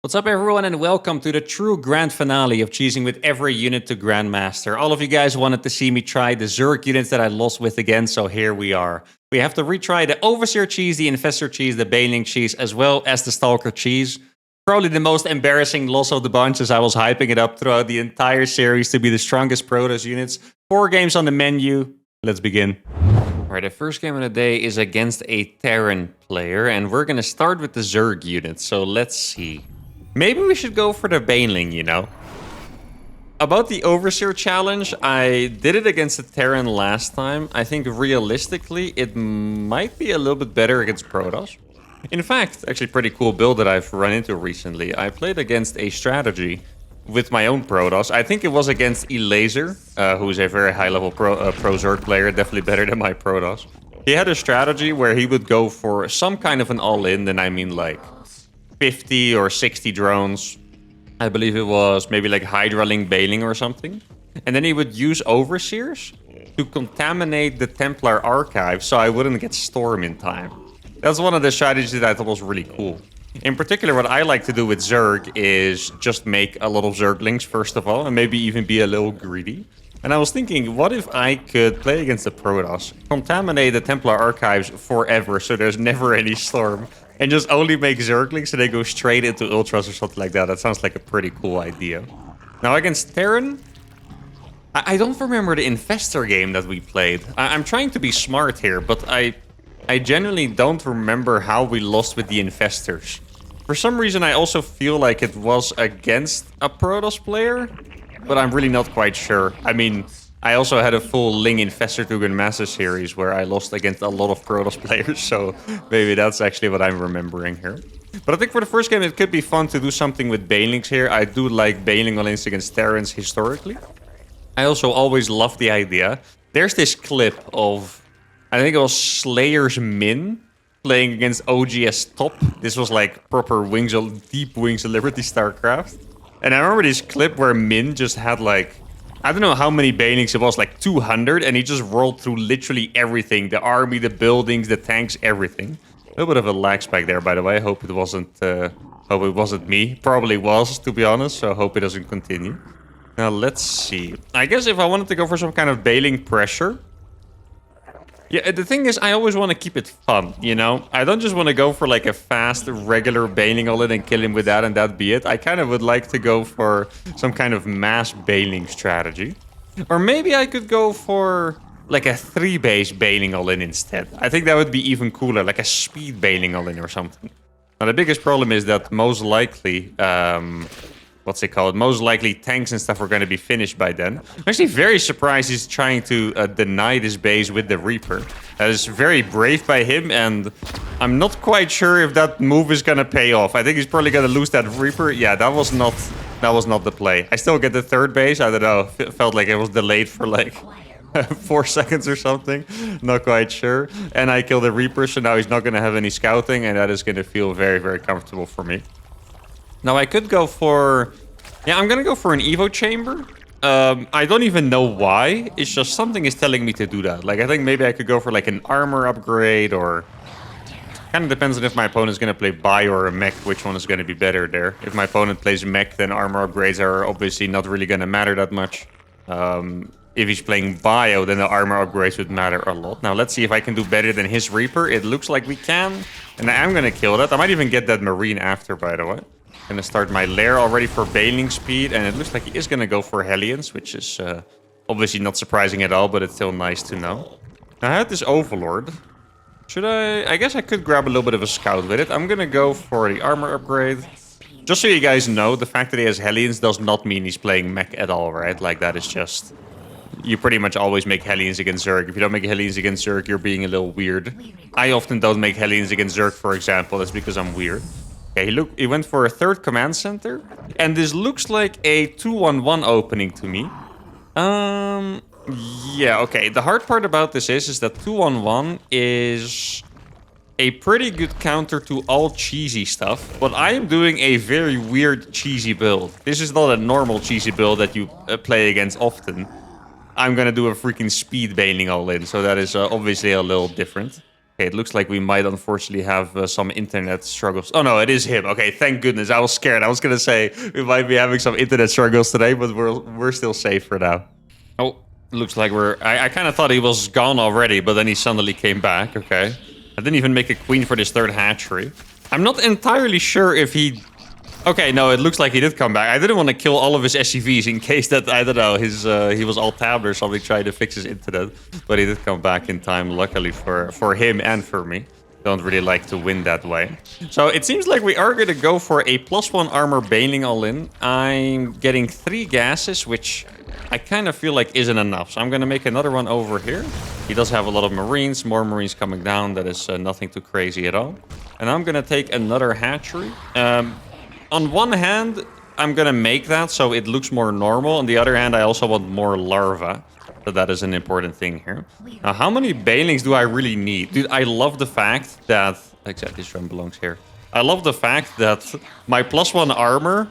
What's up, everyone, and welcome to the true grand finale of cheesing with every unit to Grandmaster. All of you guys wanted to see me try the Zerg units that I lost with again, so here we are. We have to retry the Overseer cheese, the Infestor cheese, the Baneling cheese, as well as the Stalker cheese. Probably the most embarrassing loss of the bunch, as I was hyping it up throughout the entire series to be the strongest Protoss units. 4 games on the menu. Let's begin. Alright, the first game of the day is against a Terran player, and we're gonna start with the Zerg unit, so let's see. Maybe we should go for the Baneling, you know? About the Overseer challenge, I did it against the Terran last time. I think realistically, it might be a little bit better against Protoss. In fact, actually pretty cool build that I've run into recently. I played against a strategy with my own Protoss. I think it was against Elaser, who's a very high-level Pro Zerg player, definitely better than my Protoss. He had a strategy where he would go for some kind of an all-in, and I mean like 50 or 60 drones. I believe it was maybe like Hydraling Baneling or something. And then he would use Overseers to contaminate the Templar archive so I wouldn't get Storm in time. That's one of the strategies that I thought was really cool. In particular, what I like to do with Zerg is just make a lot of Zerglings, first of all, and maybe even be a little greedy. And I was thinking, what if I could play against the Protoss, contaminate the Templar archives forever so there's never any Storm, and just only make Zerglings so they go straight into Ultras or something like that. That sounds like a pretty cool idea. Now against Terran, I don't remember the Infestor game that we played. I'm trying to be smart here, but I genuinely don't remember how we lost with the Infestors. For some reason, I also feel like it was against a Protoss player, but I'm really not quite sure. I mean, I also had a full Ling Infestor to Grandmaster series where I lost against a lot of Protoss players, so maybe that's actually what I'm remembering here. But I think for the first game, it could be fun to do something with Banelings here. I do like Baneling alliance against Terrans historically. I also always love the idea. There's this clip of, I think it was Slayer's Min playing against OGS Top. This was like proper Deep Wings of Liberty StarCraft. And I remember this clip where Min just had like, I don't know how many Banelings it was, like 200, and he just rolled through literally everything. The army, the buildings, the tanks, everything. A little bit of a lag spike there, by the way. I hope it wasn't me. Probably was, to be honest, so I hope it doesn't continue. Now, let's see. I guess if I wanted to go for some kind of Baneling pressure... Yeah, the thing is, I always want to keep it fun, you know? I don't just want to go for like a fast, regular Baneling all in and kill him with that and that be it. I kind of would like to go for some kind of mass Baneling strategy. Or maybe I could go for like a 3-base Baneling all in instead. I think that would be even cooler, like a speed Baneling all in or something. Now, the biggest problem is that most likely... most likely tanks and stuff are going to be finished by then. I'm actually very surprised he's trying to deny this base with the Reaper. That is very brave by him, and I'm not quite sure if that move is going to pay off. I think he's probably going to lose that Reaper. Yeah, that was not the play. I still get the 3rd base. I don't know. Felt like it was delayed for like 4 seconds or something. Not quite sure. And I killed the Reaper, so now he's not going to have any scouting, and that is going to feel very, very comfortable for me. Now, I could go for... Yeah, I'm gonna go for an Evo Chamber. I don't even know why. It's just something is telling me to do that. Like, I think maybe I could go for like an armor upgrade, or... Kind of depends on if my opponent's gonna play Bio or a mech, which one is gonna be better there. If my opponent plays mech, then armor upgrades are obviously not really gonna matter that much. If he's playing Bio, then the armor upgrades would matter a lot. Now, let's see if I can do better than his Reaper. It looks like we can. And I am gonna kill that. I might even get that Marine after, by the way. Gonna start my lair already for Baneling speed, and it looks like he is gonna go for Hellions, which is obviously not surprising at all, but it's still nice to know. Now, I had this Overlord. Should I guess I could grab a little bit of a scout with it. I'm gonna go for the armor upgrade. Just so you guys know, the fact that he has Hellions does not mean he's playing mech at all, right? Like, that is just... You pretty much always make Hellions against Zerg. If you don't make Hellions against Zerg, you're being a little weird. I often don't make Hellions against Zerg, for example. That's because I'm weird. Okay, he went for a 3rd command center, and this looks like a 2-1-1 opening to me. Yeah, okay. The hard part about this is that 2-1-1 is a pretty good counter to all cheesy stuff, but I am doing a very weird cheesy build. This is not a normal cheesy build that you play against often. I'm gonna do a freaking speed Baneling all in, so that is obviously a little different. Okay, it looks like we might unfortunately have some internet struggles. Oh no, it is him. Okay, thank goodness. I was scared. I was gonna say we might be having some internet struggles today, but we're still safe for now. Oh, looks like I kind of thought he was gone already, but then he suddenly came back. Okay, I didn't even make a queen for this third hatchery. I'm not entirely sure if he... Okay, no, it looks like he did come back. I didn't want to kill all of his SCVs in case that, I don't know, he was all tabbed or something trying to fix his internet. But he did come back in time, luckily for him and for me. Don't really like to win that way. So it seems like we are going to go for a +1 armor bailing all in. I'm getting 3 gases, which I kind of feel like isn't enough. So I'm going to make another one over here. He does have a lot of marines, more marines coming down. That is nothing too crazy at all. And I'm going to take another hatchery. On one hand, I'm gonna make that so it looks more normal. On the other hand, I also want more larvae. So that is an important thing here. Now, how many bailings do I really need? Dude, I love the fact that... Exactly, this one belongs here. I love the fact that my +1 armor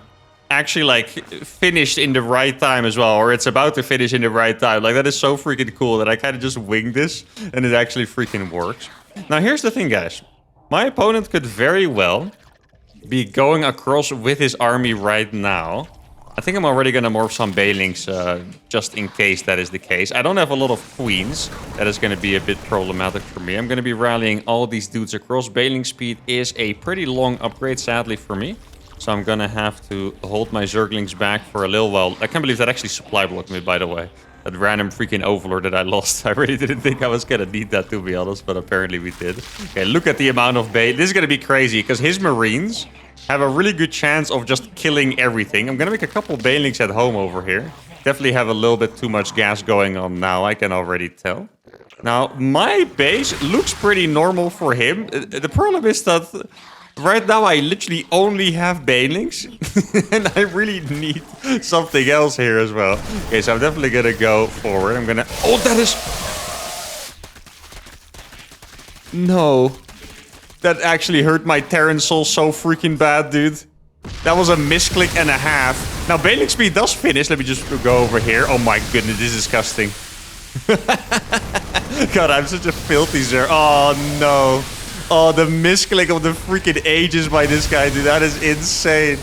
actually, like, finished in the right time as well. Or it's about to finish in the right time. Like, that is so freaking cool that I kind of just winged this. And it actually freaking works. Now, here's the thing, guys. My opponent could very well be going across with his army right now. I think I'm already gonna morph some bailings just in case that is the case. I don't have a lot of queens. That is gonna be a bit problematic for me. I'm gonna be rallying all these dudes across. Bailing speed is a pretty long upgrade, sadly, for me. So I'm gonna have to hold my Zerglings back for a little while. I can't believe that actually supply blocked me, by the way. That random freaking overlord that I lost. I really didn't think I was gonna need that, to be honest, but apparently we did. Okay, look at the amount of bait. This is gonna be crazy, because his marines have a really good chance of just killing everything. I'm gonna make a couple bailings at home over here. Definitely have a little bit too much gas going on now, I can already tell. Now, my base looks pretty normal for him. The problem is that right now I literally only have bailings. And I really need something else here as well. Okay, so I'm definitely gonna go forward. I'm gonna... Oh, that is... No. That actually hurt my Terran soul so freaking bad, dude. That was a misclick and a half. Now, bailing speed does finish. Let me just go over here. Oh my goodness, this is disgusting. God, I'm such a filthy zer. Oh no. Oh, the misclick of the freaking ages by this guy, dude. That is insane.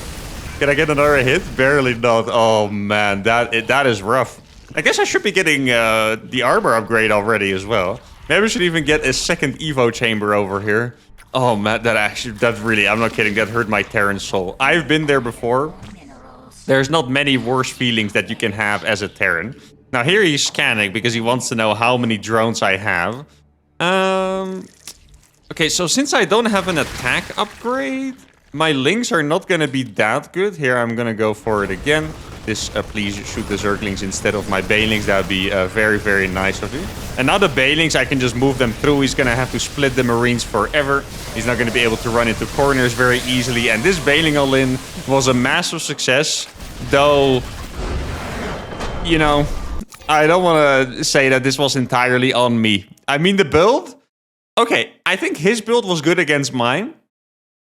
Can I get another hit? Barely not. Oh man, that is rough. I guess I should be getting the armor upgrade already as well. Maybe I should even get a second Evo chamber over here. Oh man, that really, I'm not kidding, that hurt my Terran soul. I've been there before. There's not many worse feelings that you can have as a Terran. Now here he's scanning because he wants to know how many drones I have. Okay, so since I don't have an attack upgrade, my links are not gonna be that good. Here I'm gonna go for it again. Please shoot the Zerglings instead of my bailings. That would be very, very nice of you. And now the bailings, I can just move them through. He's going to have to split the marines forever. He's not going to be able to run into corners very easily. And this bailing all-in was a massive success. Though, you know, I don't want to say that this was entirely on me. I mean, the build... Okay, I think his build was good against mine.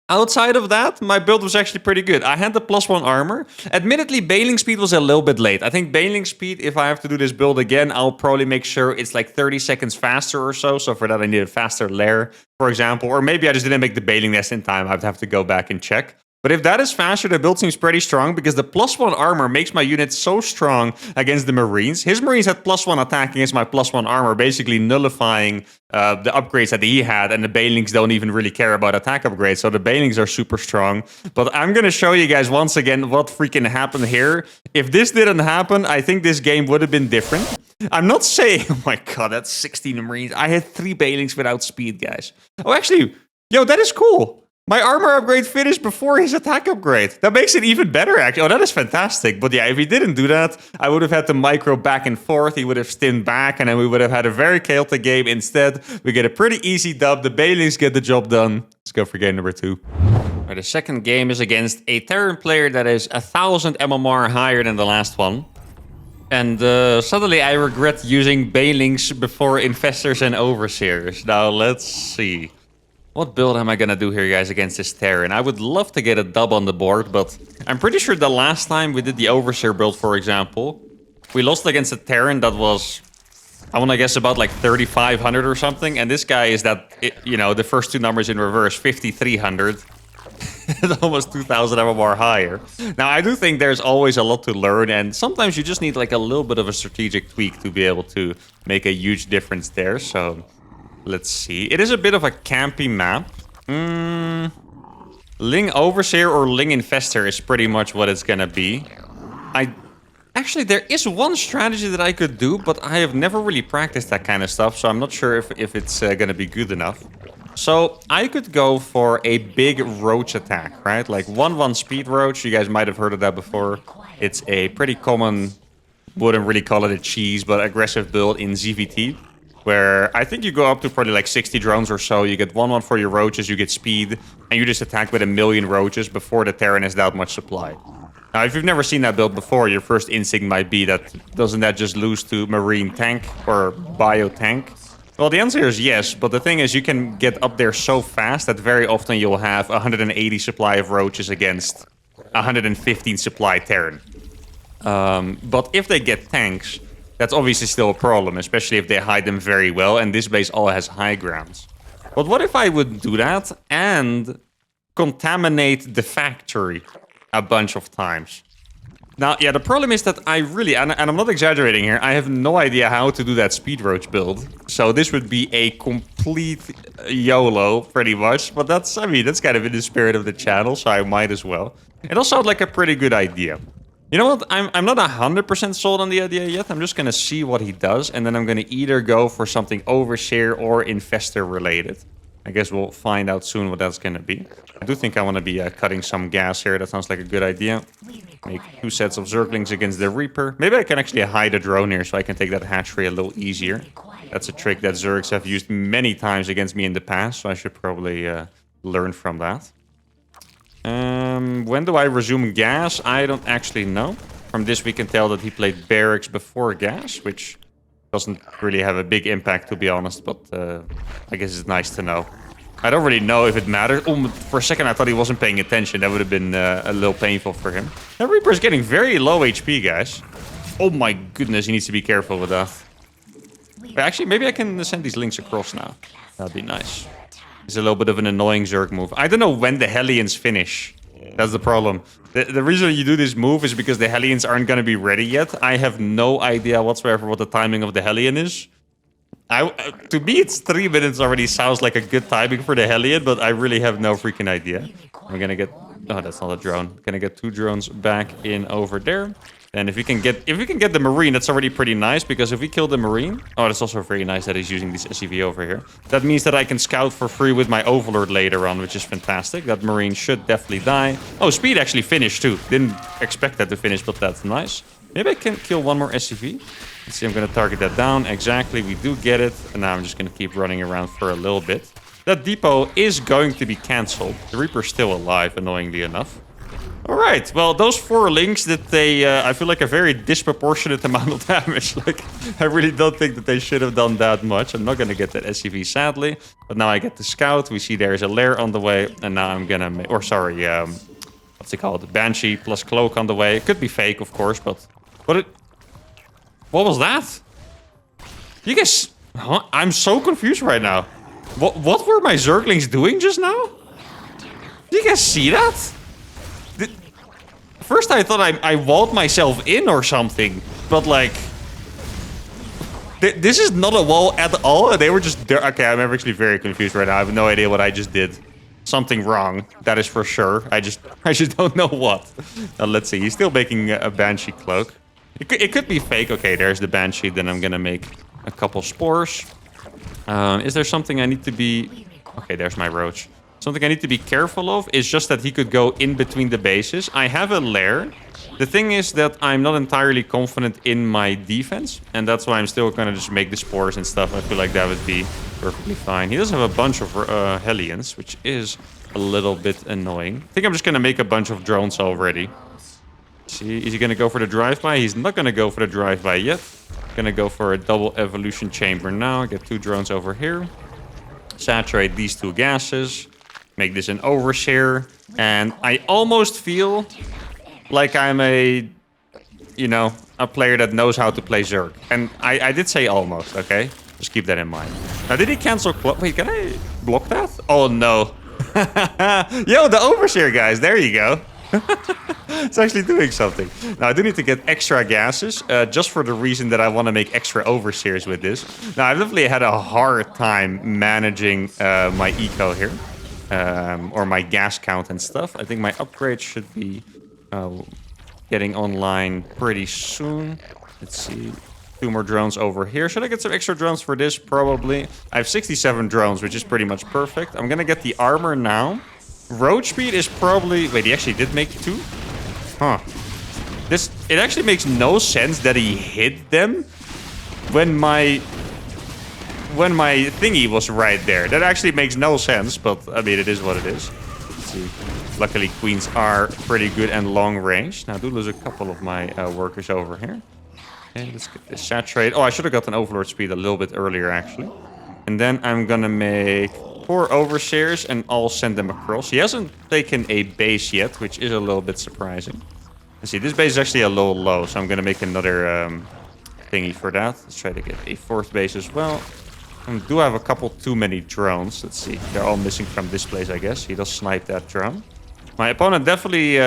Outside of that, my build was actually pretty good. I had the +1 armor. Admittedly, bailing speed was a little bit late. I think bailing speed, if I have to do this build again, I'll probably make sure it's like 30 seconds faster or so. So for that, I need a faster lair, for example. Or maybe I just didn't make the bailing nest in time. I'd have to go back and check. But if that is faster, the build seems pretty strong because the +1 armor makes my unit so strong against the marines. His marines had +1 attack against my +1 armor, basically nullifying the upgrades that he had, and the bailings don't even really care about attack upgrades, so the bailings are super strong. But I'm gonna show you guys once again what freaking happened here. If this didn't happen, I think this game would have been different. I'm not saying... Oh my god, that's 16 marines. I had 3 bailings without speed, guys. Oh, actually, yo, that is cool. My armor upgrade finished before his attack upgrade. That makes it even better, actually. Oh, that is fantastic. But yeah, if he didn't do that, I would have had to micro back and forth. He would have stinned back, and then we would have had a very chaotic game. Instead, we get a pretty easy dub. The bailings get the job done. Let's go for game number 2. Right, the second game is against a Terran player that is 1,000 MMR higher than the last one. And suddenly I regret using bailings before infestors and overseers. Now, let's see. What build am I gonna do here, guys, against this Terran? I would love to get a dub on the board, but I'm pretty sure the last time we did the Overseer build, for example, we lost against a Terran that was I want to guess about like 3,500 or something. And this guy is that, you know, the first two numbers in reverse, 5,300. It's almost 2,000 MMR higher. Now, I do think there's always a lot to learn, and sometimes you just need like a little bit of a strategic tweak to be able to make a huge difference there. So, let's see. It is a bit of a campy map. Ling Overseer or Ling Infestor is pretty much what it's gonna be. Actually, there is one strategy that I could do, but I have never really practiced that kind of stuff, so I'm not sure if it's gonna be good enough. So I could go for a big roach attack, right? Like 1-1 speed roach. You guys might have heard of that before. It's a pretty common, wouldn't really call it a cheese, but aggressive build in ZVT, where I think you go up to probably like 60 drones or so. You get 1-1 for your roaches, you get speed, and you just attack with 1,000,000 roaches before the Terran has that much supply. Now, if you've never seen that build before, your first instinct might be that, doesn't that just lose to Marine Tank or Bio Tank? Well, the answer is yes, but the thing is you can get up there so fast that very often you'll have 180 supply of roaches against 115 supply Terran. But if they get tanks, that's obviously still a problem, especially if they hide them very well, and this base all has high grounds. But what if I would do that and contaminate the factory a bunch of times? Now, yeah, the problem is that I really, and I'm not exaggerating here, I have no idea how to do that speed roach build. So this would be a complete YOLO, pretty much. But that's, I mean, that's kind of in the spirit of the channel, so I might as well. It all sounds like a pretty good idea. You know what, I'm not 100% sold on the idea yet. I'm just going to see what he does, and then I'm going to either go for something Overseer or Infestor related. I guess we'll find out soon what that's going to be. I do think I want to be cutting some gas here. That sounds like a good idea. Make 2 sets of Zerglings against the Reaper. Maybe I can actually hide a drone here so I can take that hatchery a little easier. That's a trick that Zergs have used many times against me in the past, so I should probably learn from that. When do I resume gas? I don't actually know. From this we can tell that he played barracks before gas, which doesn't really have a big impact, to be honest, but I guess it's nice to know. I don't really know if it matters. Oh, for a second I thought he wasn't paying attention. That would have been a little painful for him. That Reaper is getting very low HP, guys. Oh my goodness, he needs to be careful with that. Actually, maybe I can send these links across now. That'd be nice. It's a little bit of an annoying Zerg move. I don't know when the Hellions finish. That's the problem. The reason you do this move is because the Hellions aren't going to be ready yet. I have no idea whatsoever what the timing of the Hellion is. To me, it's 3 minutes already sounds like a good timing for the Hellion, but I really have no freaking idea. I'm going to get... Oh, that's not a drone. Going to get 2 drones back in over there. And if we can get the Marine, that's already pretty nice, because if we kill the Marine... Oh, that's also very nice that he's using this SCV over here. That means that I can scout for free with my Overlord later on, which is fantastic. That Marine should definitely die. Oh, speed actually finished too. Didn't expect that to finish, but that's nice. Maybe I can kill 1 more SCV. Let's see, I'm going to target that down. Exactly, we do get it. And now I'm just going to keep running around for a little bit. That depot is going to be cancelled. The Reaper's still alive, annoyingly enough. Alright, well, those 4 links that they, I feel like a very disproportionate amount of damage. Like, I really don't think that they should have done that much. I'm not going to get that SCV, sadly. But now I get the scout. We see there's a lair on the way. And now I'm going to, or sorry, what's it called? Banshee plus Cloak on the way. It could be fake, of course, but... What was that? You guys... Huh? I'm so confused right now. What were my Zerglings doing just now? Do you guys see that? First I thought I walled myself in or something, but like... This is not a wall at all, they were just there. Okay, I'm actually very confused right now. I have no idea what I just did. Something wrong, that is for sure. I just don't know what. Let's see, he's still making a Banshee Cloak. It could be fake. Okay, there's the Banshee, then I'm gonna make a couple spores. Is there something I need to be... Okay, there's my Roach. Something I need to be careful of is just that he could go in between the bases. I have a lair. The thing is that I'm not entirely confident in my defense, and that's why I'm still gonna just make the spores and stuff. I feel like that would be perfectly fine. He does have a bunch of Hellions, which is a little bit annoying. I think I'm just gonna make a bunch of drones already. See, is he gonna go for the drive-by? He's not gonna go for the drive-by yet. Gonna go for a double evolution chamber now. Get 2 drones over here. Saturate these 2 gases. Make this an overseer. And I almost feel like I'm a you know, a player that knows how to play Zerg. And I did say almost, okay? Just keep that in mind. Now, did he cancel... Wait, can I block that? Oh, no. Yo, the Overseer, guys. There you go. It's actually doing something. Now, I do need to get extra gases, just for the reason that I want to make extra Overseers with this. Now, I've definitely had a hard time managing my eco here. Or my gas count and stuff. I think my upgrade should be getting online pretty soon. Let's see. 2 more drones over here. Should I get some extra drones for this? Probably. I have 67 drones, which is pretty much perfect. I'm gonna get the armor now. Road speed is probably... Wait, he actually did make 2? Huh. It actually makes no sense that he hit them when my thingy was right there. That actually makes no sense, but I mean, it is what it is. Let's see. Luckily, queens are pretty good and long range. Now, I do lose a couple of my workers over here. Okay, let's get this saturate. Oh, I should have gotten overlord speed a little bit earlier, actually. And then I'm gonna make 4 overseers and I'll send them across. He hasn't taken a base yet, which is a little bit surprising. Let's see, this base is actually a little low, so I'm gonna make another thingy for that. Let's try to get a 4th base as well. I do have a couple too many drones. Let's see, they're all missing from this place, I guess. He does snipe that drone. My opponent definitely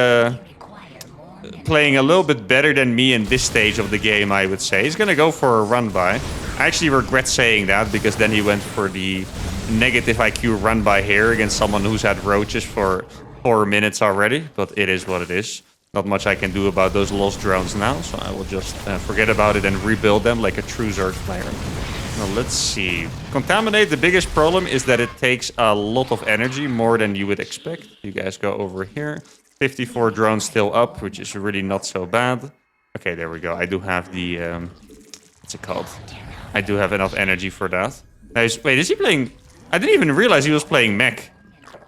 playing a little bit better than me in this stage of the game, I would say. He's gonna go for a run-by. I actually regret saying that, because then he went for the negative IQ run-by here against someone who's had roaches for 4 minutes already. But it is what it is. Not much I can do about those lost drones now, so I will just forget about it and rebuild them like a true Zerg player. Now, let's see. Contaminate, the biggest problem is that it takes a lot of energy, more than you would expect. You guys go over here. 54 drones still up, which is really not so bad. Okay, there we go. I do have the... what's it called? I do have enough energy for that. Now, wait, is he playing... I didn't even realize he was playing mech,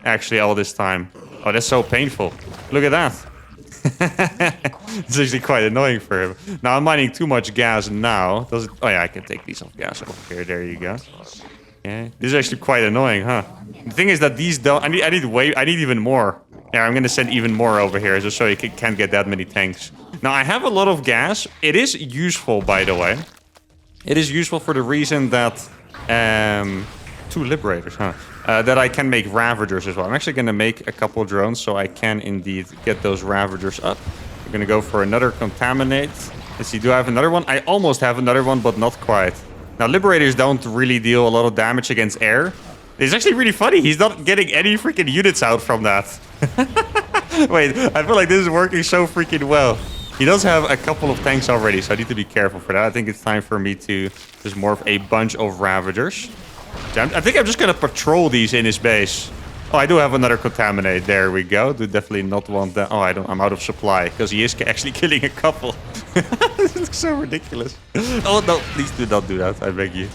actually, all this time. Oh, that's so painful. Look at that. It's actually quite annoying for him. Now, I'm mining too much gas now. Does it... Oh, yeah, I can take these off gas over here. There you go. Okay. This is actually quite annoying, huh? The thing is that these don't... I need even more. Yeah, I'm gonna send even more over here just so you can't get that many tanks. Now, I have a lot of gas. It is useful, by the way. It is useful for the reason that... 2 liberators, huh? That I can make Ravagers as well. I'm actually gonna make a couple drones so I can indeed get those Ravagers up. I'm gonna go for another Contaminate. Let's see, do I have another one? I almost have another one, but not quite. Now, Liberators don't really deal a lot of damage against air. It's actually really funny. He's not getting any freaking units out from that. Wait, I feel like this is working so freaking well. He does have a couple of tanks already, so I need to be careful for that. I think it's time for me to just morph a bunch of Ravagers. I think I'm just going to patrol these in his base. Oh, I do have another Contaminate. There we go. Do definitely not want that. Oh, I'm out of supply, because he is actually killing a couple. This is so ridiculous. Oh, no, please do not do that. I beg you.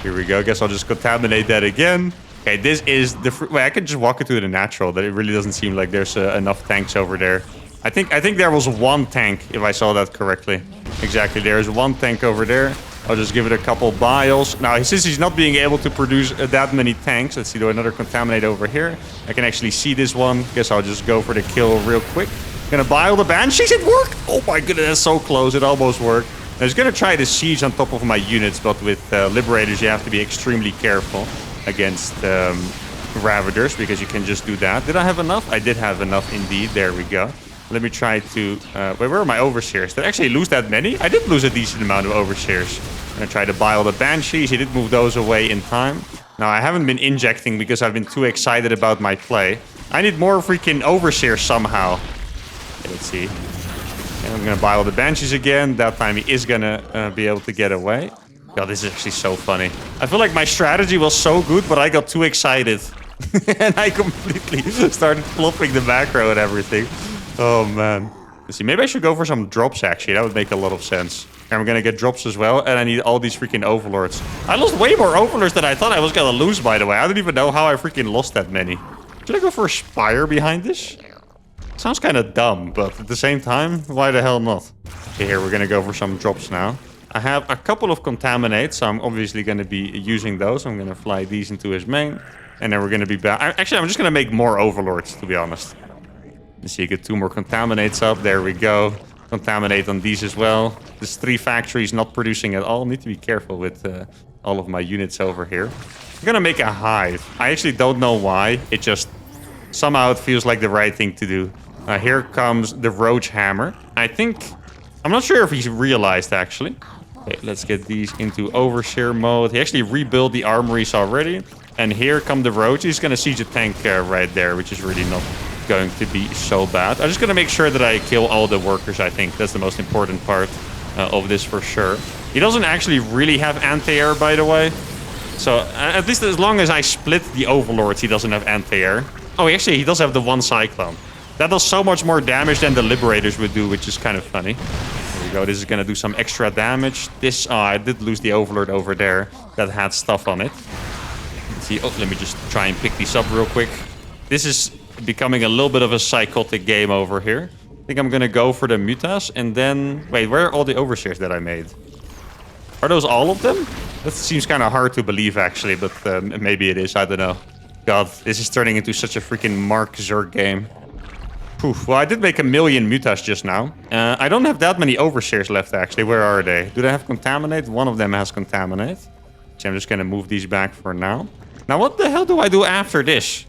Here we go. Guess I'll just Contaminate that again. Okay, this is the... Wait, I can just walk into the natural. That it really doesn't seem like there's enough tanks over there. I think there was 1 tank, if I saw that correctly. Exactly, there's 1 tank over there. I'll just give it a couple biles. Now, since he's not being able to produce that many tanks, let's see, do another Contaminate over here. I can actually see this one. Guess I'll just go for the kill real quick. Gonna bile the Banshees, it worked! Oh my goodness, that's so close, it almost worked. I was gonna try the siege on top of my units, but with Liberators, you have to be extremely careful against Ravagers, because you can just do that. Did I have enough? I did have enough indeed. There we go. Let me try to... wait, where are my Overseers? Did I actually lose that many? I did lose a decent amount of Overseers. I'm gonna try to bile the Banshees. He did move those away in time. Now, I haven't been injecting because I've been too excited about my play. I need more freaking Overseers somehow. Okay, let's see. Okay, I'm gonna bile the Banshees again. That time he is gonna be able to get away. God, this is actually so funny. I feel like my strategy was so good, but I got too excited. And I completely started flopping the macro and everything. Oh, man. Let's see, maybe I should go for some drops, actually. That would make a lot of sense. And we're gonna get drops as well, and I need all these freaking Overlords. I lost way more Overlords than I thought I was gonna lose, by the way. I don't even know how I freaking lost that many. Should I go for a Spire behind this? Sounds kind of dumb, but at the same time, why the hell not? Okay, here, we're gonna go for some drops now. I have a couple of Contaminates, so I'm obviously gonna be using those. I'm gonna fly these into his main, and then we're gonna be back. Actually, I'm just gonna make more Overlords, to be honest. Let's see, get 2 more Contaminates up. There we go. contaminate on these as well. This 3 factories not producing at all. Need to be careful with all of my units over here. I'm gonna make a hive. I actually don't know why. It just somehow it feels like the right thing to do. Here comes the roach hammer. I'm not sure if he's realized actually. Okay, let's get these into overseer mode. He actually rebuilt the armories already. And here come the roach. He's gonna siege a tank right there, which is really not going to be so bad. I'm just gonna make sure that I kill all the workers, I think. That's the most important part of this for sure. He doesn't actually really have anti-air, by the way. So at least as long as I split the overlords, he doesn't have anti-air. Oh, actually, he does have the 1 cyclone. That does so much more damage than the liberators would do, which is kind of funny. There we go. This is gonna do some extra damage. This, I did lose the overlord over there that had stuff on it. Let's see. Oh, let me just try and pick these up real quick. This is becoming a little bit of a psychotic game over here. I think I'm gonna go for the mutas and then... Wait, where are all the overseers that I made? Are those all of them? That seems kind of hard to believe, actually, but maybe it is. I don't know. God, this is turning into such a freaking Mark Zerg game. Poof. Well, I did make 1 million mutas just now. I don't have that many overseers left, actually. Where are they? Do they have contaminate? One of them has contaminate. So I'm just gonna move these back for now. Now, what the hell do I do after this?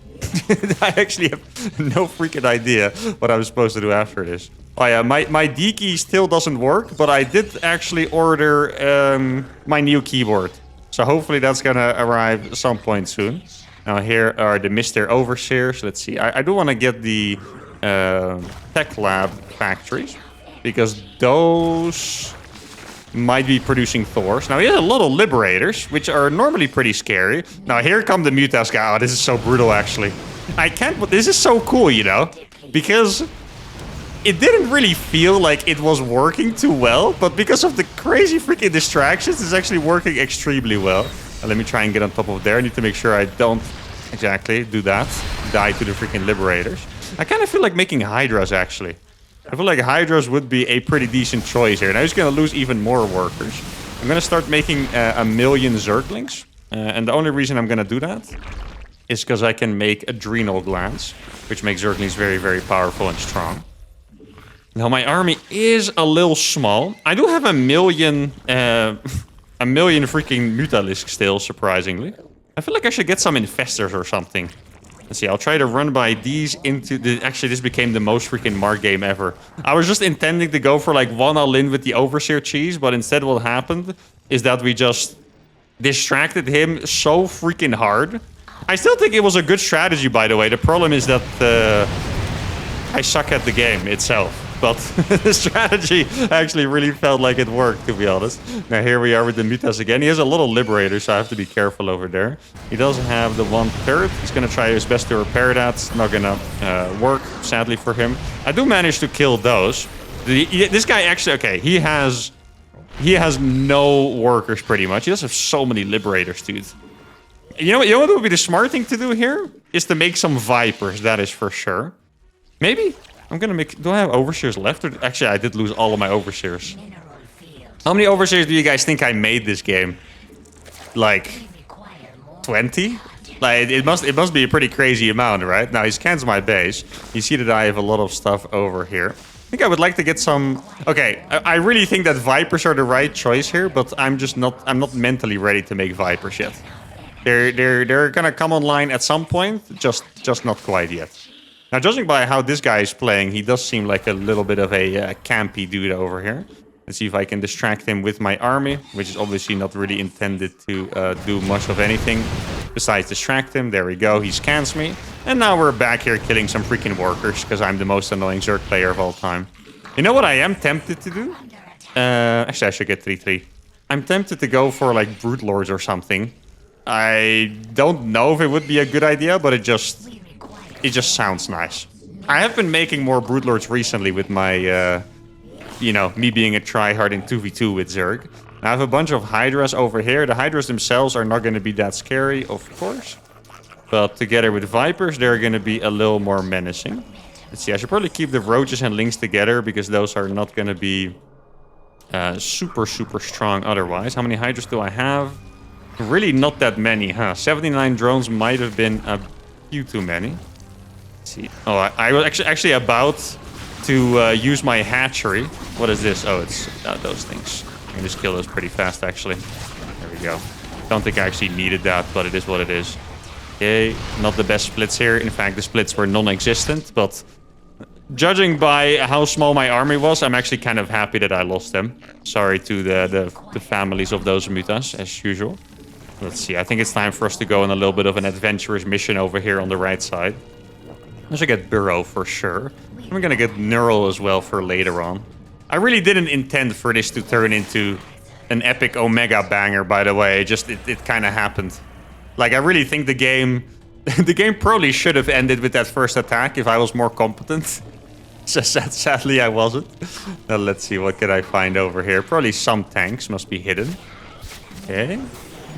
I actually have no freaking idea what I'm supposed to do after this. Oh yeah, my D key still doesn't work, but I did actually order my new keyboard. So hopefully that's gonna arrive at some point soon. Now here are the Mr. Overseers. Let's see. I do want to get the tech lab factories because those might be producing Thors. Now he has a lot of liberators, which are normally pretty scary. Now here come the mutas guy. Oh, this is so brutal, actually. I can't, but this is so cool, you know, because it didn't really feel like it was working too well, but because of the crazy freaking distractions, it's actually working extremely well. Let me try and get on top of there. I need to make sure I don't exactly do that. Die to the freaking liberators. I kind of feel like making hydras, actually. I feel like hydras would be a pretty decent choice here. Now he's going to lose even more workers. I'm going to start making 1 million zerglings. And the only reason I'm going to do that is because I can make adrenal glands, which makes zerglings very, very powerful and strong. Now my army is a little small. I do have 1 million... 1 million freaking mutalisks still, surprisingly. I feel like I should get some infestors or something. Let's see, I'll try to run by these into the... Actually, this became the most freaking Mark game ever. I was just intending to go for like 1 all-in with the Overseer cheese, but instead what happened is that we just distracted him so freaking hard. I still think it was a good strategy, by the way. The problem is that I suck at the game itself. But the strategy actually really felt like it worked, to be honest. Now here we are with the mutas again. He has a lot of liberators, so I have to be careful over there. He does have the 1 turret. He's going to try his best to repair that. It's not going to work, sadly, for him. I do manage to kill those. This guy actually... Okay, he has no workers, pretty much. He does have so many liberators, dude. You know what would be the smart thing to do here? Is to make some vipers, that is for sure. Maybe... I'm gonna make... Do I have overseers left? Or, actually, I did lose all of my overseers. How many overseers do you guys think I made this game? Like... 20? Like, it must be a pretty crazy amount, right? Now, he scans my base. You see that I have a lot of stuff over here. I think I would like to get some... Okay, I really think that Vipers are the right choice here, but I'm just not... I'm not mentally ready to make Vipers yet. They're gonna come online at some point, just not quite yet. Now, judging by how this guy is playing, he does seem like a little bit of a campy dude over here. Let's see if I can distract him with my army, which is obviously not really intended to do much of anything besides distract him. There we go, he scans me. And now we're back here killing some freaking workers, because I'm the most annoying Zerg player of all time. You know what I am tempted to do? Actually, I should get 3-3. I'm tempted to go for, like, Brute Lords or something. I don't know if it would be a good idea, but it just sounds nice. I have been making more Brute Lords recently with my, you know, me being a tryhard in 2v2 with Zerg. I have a bunch of Hydras over here. The Hydras themselves are not going to be that scary, of course. But together with Vipers, they're going to be a little more menacing. Let's see, I should probably keep the Roaches and Lynx together, because those are not going to be super strong otherwise. How many Hydras do I have? Really not that many, huh? 79 drones might have been a few too many. See. Oh, I was actually about to use my hatchery. What is this? Oh, it's those things. I can just kill those pretty fast, actually. There we go. Don't think I actually needed that, but it is what it is. Okay, not the best splits here. In fact, the splits were non-existent, but judging by how small my army was, I'm actually kind of happy that I lost them. Sorry to the families of those mutas, as usual. Let's see, I think it's time for us to go on a little bit of an adventurous mission over here on the right side. I should get Burrow for sure. I'm gonna get Neural as well for later on. I really didn't intend for this to turn into an epic Omega banger, by the way. It kind of happened. Like, I really think the game probably should have ended with that first attack if I was more competent. Just sadly I wasn't. Now let's see, what can I find over here? Probably some tanks must be hidden. Okay.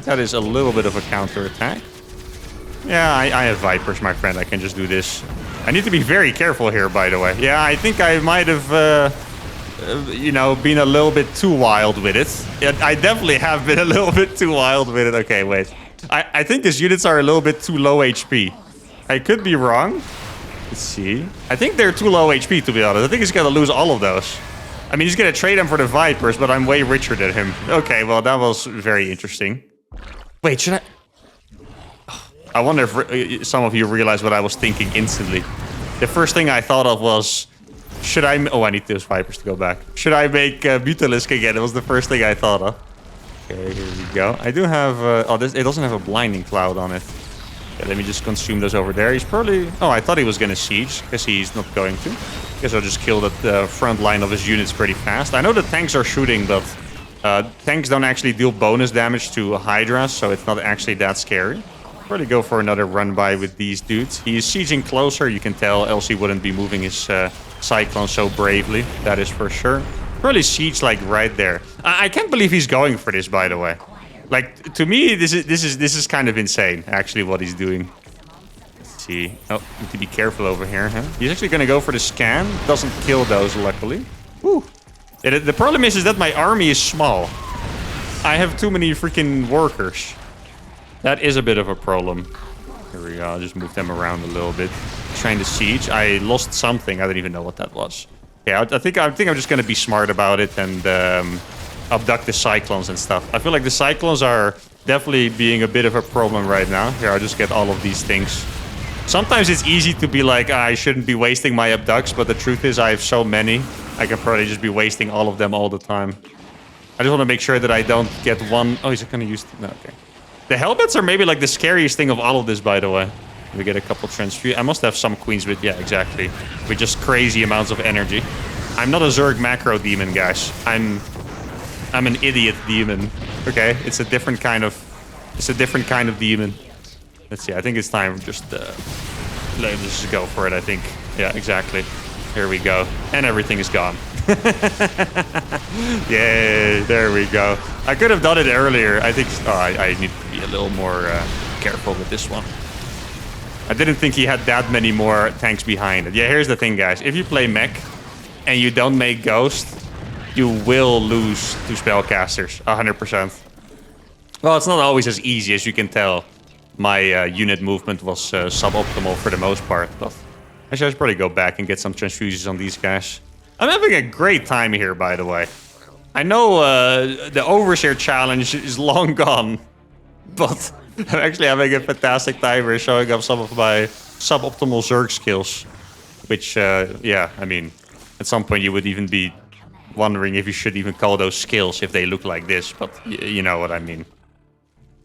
That is a little bit of a counterattack. Yeah, I have Vipers, my friend. I can just do this. I need to be very careful here, by the way. Yeah, I think I might have, you know, been a little bit too wild with it. Yeah, I definitely have been a little bit too wild with it. Okay, wait. I think his units are a little bit too low HP. I could be wrong. Let's see. I think they're too low HP, to be honest. I think he's going to lose all of those. I mean, he's going to trade them for the Vipers, but I'm way richer than him. Okay, well, that was very interesting. Wait, should I... I wonder if some of you realize what I was thinking instantly. The first thing I thought of was... Should I... Oh, I need those Vipers to go back. Should I make Mutalisk again? It was the first thing I thought of. Okay, here we go. I do have... it doesn't have a blinding cloud on it. Okay, let me just consume those over there. He's probably... Oh, I thought he was going to siege. Guess he's not going to. Guess I'll just kill the front line of his units pretty fast. I know the tanks are shooting, but... tanks don't actually deal bonus damage to Hydras, so it's not actually that scary. Probably go for another run-by with these dudes. He is sieging closer, you can tell, else he wouldn't be moving his Cyclone so bravely. That is for sure. Probably siege like right there. I can't believe he's going for this, by the way. Like, to me, this is kind of insane, actually, what he's doing. Let's see. Oh, need to be careful over here, huh? He's actually going to go for the scan. Doesn't kill those, luckily. Woo. Yeah, the problem is that my army is small. I have too many freaking workers. That is a bit of a problem. Here we go. I'll just move them around a little bit. Trying to siege. I lost something. I don't even know what that was. Yeah, I think I'm just going to be smart about it and abduct the Cyclones and stuff. I feel like the Cyclones are definitely being a bit of a problem right now. Here, I'll just get all of these things. Sometimes it's easy to be like, I shouldn't be wasting my abducts, but the truth is I have so many. I can probably just be wasting all of them all the time. I just want to make sure that I don't get one... Oh, he's going to use... No, okay. The helmets are maybe like the scariest thing of all of this, by the way. We get a couple transfusions. I must have some queens with... Yeah, exactly. With just crazy amounts of energy. I'm not a Zerg macro demon, guys. I'm an idiot demon. Okay? It's a different kind of... It's a different kind of demon. Let's see. I think it's time just... let's just go for it, I think. Yeah, exactly. Here we go. And everything is gone. Yay, there we go. I could have done it earlier. I think... Oh, I need to be a little more careful with this one. I didn't think he had that many more tanks behind it. Yeah, here's the thing, guys. If you play mech and you don't make Ghost, you will lose to spellcasters. 100%. Well, it's not always as easy as you can tell. My unit movement was suboptimal for the most part, but... Actually, I should probably go back and get some transfusions on these guys. I'm having a great time here, by the way. I know the Overseer challenge is long gone, but I'm actually having a fantastic time here showing up some of my suboptimal Zerg skills. Which, yeah, I mean, at some point you would even be wondering if you should even call those skills if they look like this, but you know what I mean.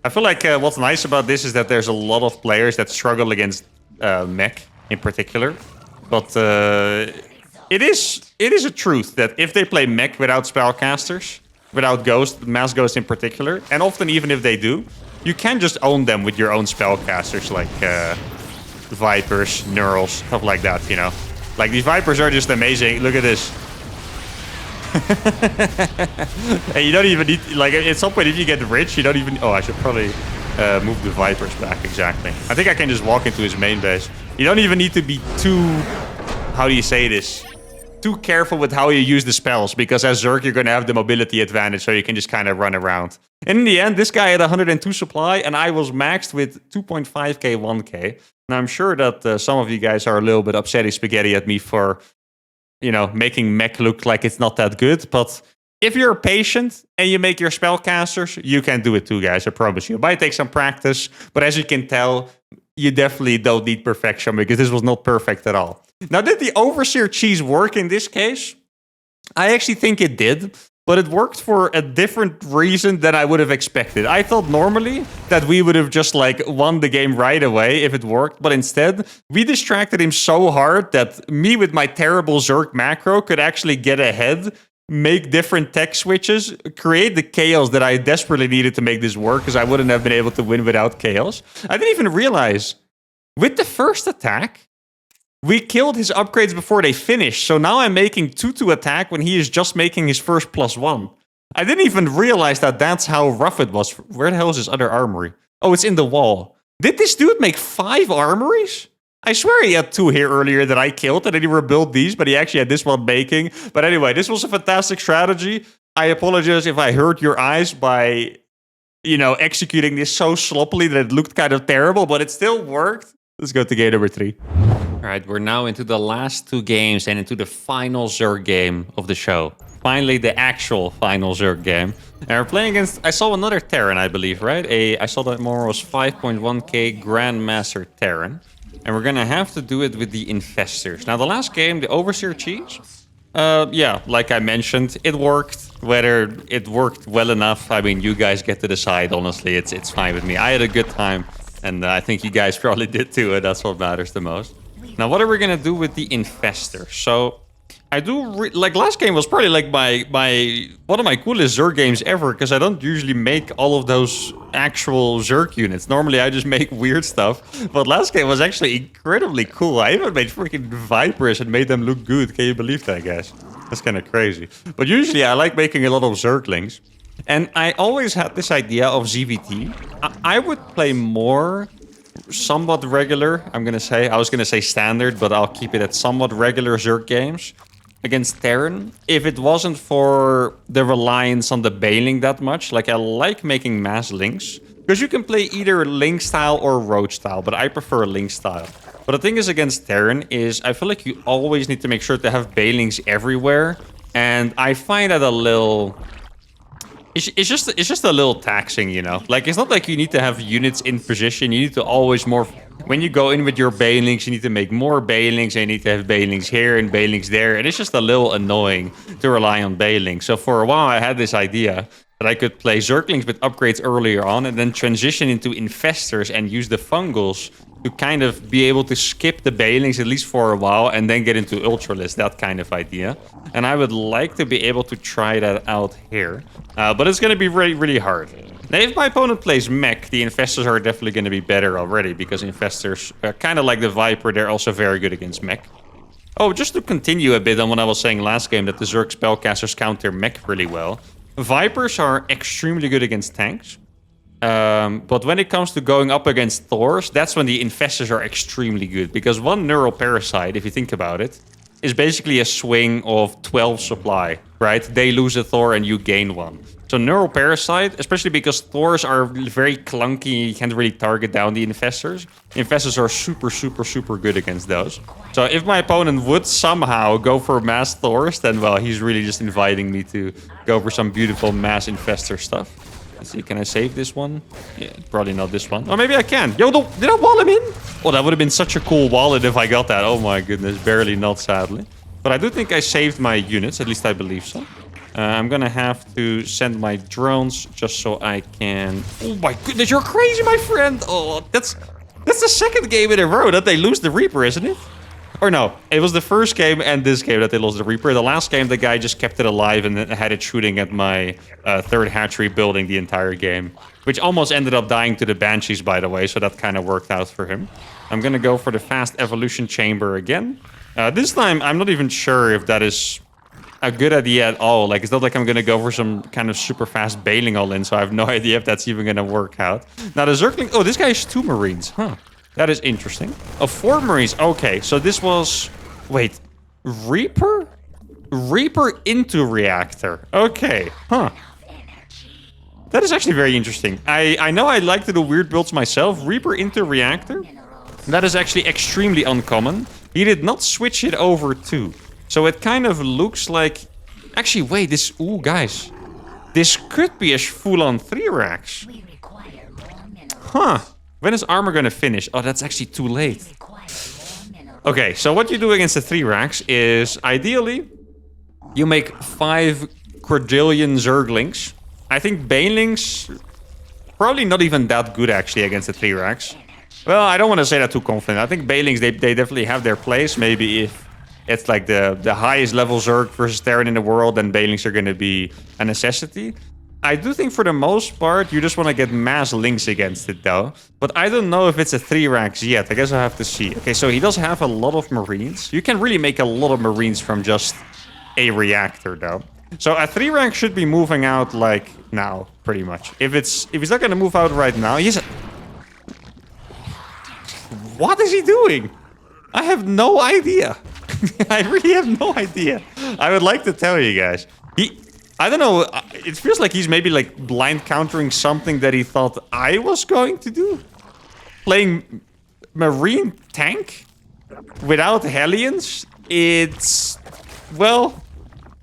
I feel like what's nice about this is that there's a lot of players that struggle against mech in particular, but it is a truth that if they play mech without spellcasters, without Ghost, Mass Ghost in particular, and often even if they do, you can just own them with your own spellcasters like Vipers, Neurals, stuff like that, you know. Like, these Vipers are just amazing. Look at this. And you don't even need, like, at some point if you get rich, you don't even... Oh, I should probably move the Vipers back, exactly. I think I can just walk into his main base. You don't even need to be too... How do you say this? Too careful with how you use the spells, because as Zerg, you're going to have the mobility advantage, so you can just kind of run around. And in the end, this guy had 102 supply, and I was maxed with 2.5k, 1k. And I'm sure that some of you guys are a little bit upsetty spaghetti at me for making mech look like it's not that good. But if you're patient and you make your spellcasters, you can do it too, guys. I promise you. It might take some practice, but as you can tell, you definitely don't need perfection because this was not perfect at all. Now, did the Overseer cheese work in this case? I actually think it did, but it worked for a different reason than I would have expected. I thought normally that we would have just won the game right away if it worked, but instead we distracted him so hard that me with my terrible Zerg macro could actually get ahead, make different tech switches, create the chaos that I desperately needed to make this work because I wouldn't have been able to win without chaos. I didn't even realize with the first attack, we killed his upgrades before they finished, so now I'm making 2 attack when he is just making his first +1. I didn't even realize that that's how rough it was. Where the hell is his other armory? Oh, it's in the wall. Did this dude make 5 armories? I swear he had 2 here earlier that I killed, and then he rebuilt these, but he actually had this one making. But anyway, this was a fantastic strategy. I apologize if I hurt your eyes by, executing this so sloppily that it looked kind of terrible, but it still worked. Let's go to game number 3. All right, we're now into the last 2 games and into the final Zerg game of the show. Finally, the actual final Zerg game. And we're playing against, I saw another Terran, I believe, right? I saw that more was 5.1k Grandmaster Terran. And we're going to have to do it with the Infestors. Now, the last game, the Overseer cheese, yeah, like I mentioned, it worked. Whether it worked well enough, I mean, you guys get to decide, honestly. It's fine with me. I had a good time, and I think you guys probably did too, and that's what matters the most. Now, what are we going to do with the Infestor? So, I do... last game was probably one of my coolest Zerg games ever, because I don't usually make all of those actual Zerg units. Normally, I just make weird stuff. But last game was actually incredibly cool. I even made freaking Vipers and made them look good. Can you believe that, guys? That's kind of crazy. But usually, I like making a lot of Zerglings. And I always had this idea of ZVT. I would play more... somewhat regular, I'm gonna say. I was gonna say standard, but I'll keep it at somewhat regular Zerg games against Terran. If it wasn't for the reliance on the bailing that much, I like making mass links. Because you can play either link style or roach style, but I prefer link style. But the thing is against Terran is I feel like you always need to make sure to have bailings everywhere. And I find that a little... It's just a little taxing, it's not like you need to have units in position. You need to always more... When you go in with your bailings, you need to make more bailings. And you need to have bailings here and bailings there. And it's just a little annoying to rely on bailings. So for a while, I had this idea that I could play Zerglings with upgrades earlier on and then transition into Infestors and use the Fungals to kind of be able to skip the bailings at least for a while and then get into Ultralisk, that kind of idea. And I would like to be able to try that out here. But it's going to be really, really hard. Now, if my opponent plays Mech, the Infestors are definitely going to be better already because Infestors, kind of like the Viper, they're also very good against Mech. Oh, just to continue a bit on what I was saying last game, that the Zerg spellcasters counter Mech really well. Vipers are extremely good against tanks. But when it comes to going up against Thors, that's when the Infestors are extremely good. Because one Neural Parasite, if you think about it, is basically a swing of 12 supply, right? They lose a Thor and you gain 1. So Neural Parasite, especially because Thors are very clunky, you can't really target down the Infestors. Infestors are super, super, super good against those. So if my opponent would somehow go for mass Thors, then, well, he's really just inviting me to go for some beautiful mass Infestor stuff. Let's see, can I save this one? Yeah, probably not this one. Or maybe I can. Yo, did I wall him in? Oh, that would have been such a cool wallet if I got that. Oh my goodness, barely not, sadly. But I do think I saved my units, at least I believe so. I'm gonna have to send my drones just so I can... Oh my goodness, you're crazy, my friend! Oh, that's the second game in a row that they lose the Reaper, isn't it? Or no, it was the first game and this game that they lost the Reaper. The last game, the guy just kept it alive and had it shooting at my third hatchery building the entire game. Which almost ended up dying to the Banshees, by the way, so that kind of worked out for him. I'm gonna go for the fast evolution chamber again. This time, I'm not even sure if that is a good idea at all. It's not like I'm gonna go for some kind of super fast bailing all in, so I have no idea if that's even gonna work out. Now, the Zergling... Oh, this guy has 2 Marines, huh? That is interesting. Oh, 4 Marines. Okay, so this was... Wait. Reaper? Reaper into Reactor. Okay. Huh. That is actually very interesting. I know I like to do weird builds myself. Reaper into Reactor? That is actually extremely uncommon. He did not switch it over too. So it kind of looks like... Actually, wait, this... Ooh, guys. This could be a full-on 3 racks. Huh. When is armor gonna finish? Oh, that's actually too late. Okay, so what you do against the 3 racks is... Ideally, you make 5 quadrillion Zerglings. I think Banelings... Probably not even that good, actually, against the 3 racks. Well, I don't want to say that too confident. I think Banelings, they definitely have their place. Maybe if it's like the highest level Zerg versus Terran in the world, then Banelings are going to be a necessity. I do think for the most part, you just want to get mass links against it, though. But I don't know if it's a 3 racks yet. I guess I'll have to see. Okay, so he does have a lot of Marines. You can really make a lot of Marines from just a reactor, though. So a 3 rank should be moving out, like, now, pretty much. If he's not going to move out right now, he's... What is he doing? I have no idea. I really have no idea. I would like to tell you guys. I don't know. It feels like he's maybe like blind countering something that he thought I was going to do. Playing Marine tank without Hellions. It's... Well...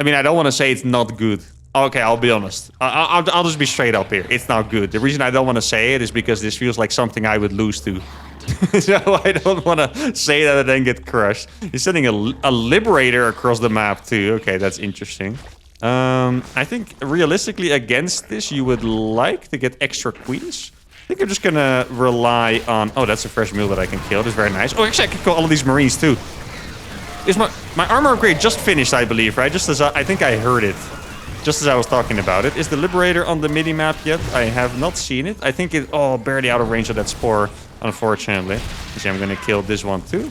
I mean, I don't want to say it's not good. Okay, I'll be honest. I'll just be straight up here. It's not good. The reason I don't want to say it is because this feels like something I would lose to. So I don't want to say that and then get crushed. He's sending a Liberator across the map too. Okay, that's interesting. I think realistically against this, you would like to get extra queens. I think I'm just going to rely on... Oh, that's a fresh meal that I can kill. That's very nice. Oh, actually, I can kill all of these Marines too. Is my armor upgrade just finished, I believe, right? Just as I think I heard it. Just as I was talking about it. Is the Liberator on the mini-map yet? I have not seen it. I think it... Oh, barely out of range of that spore, unfortunately. You see, I'm going to kill this one too.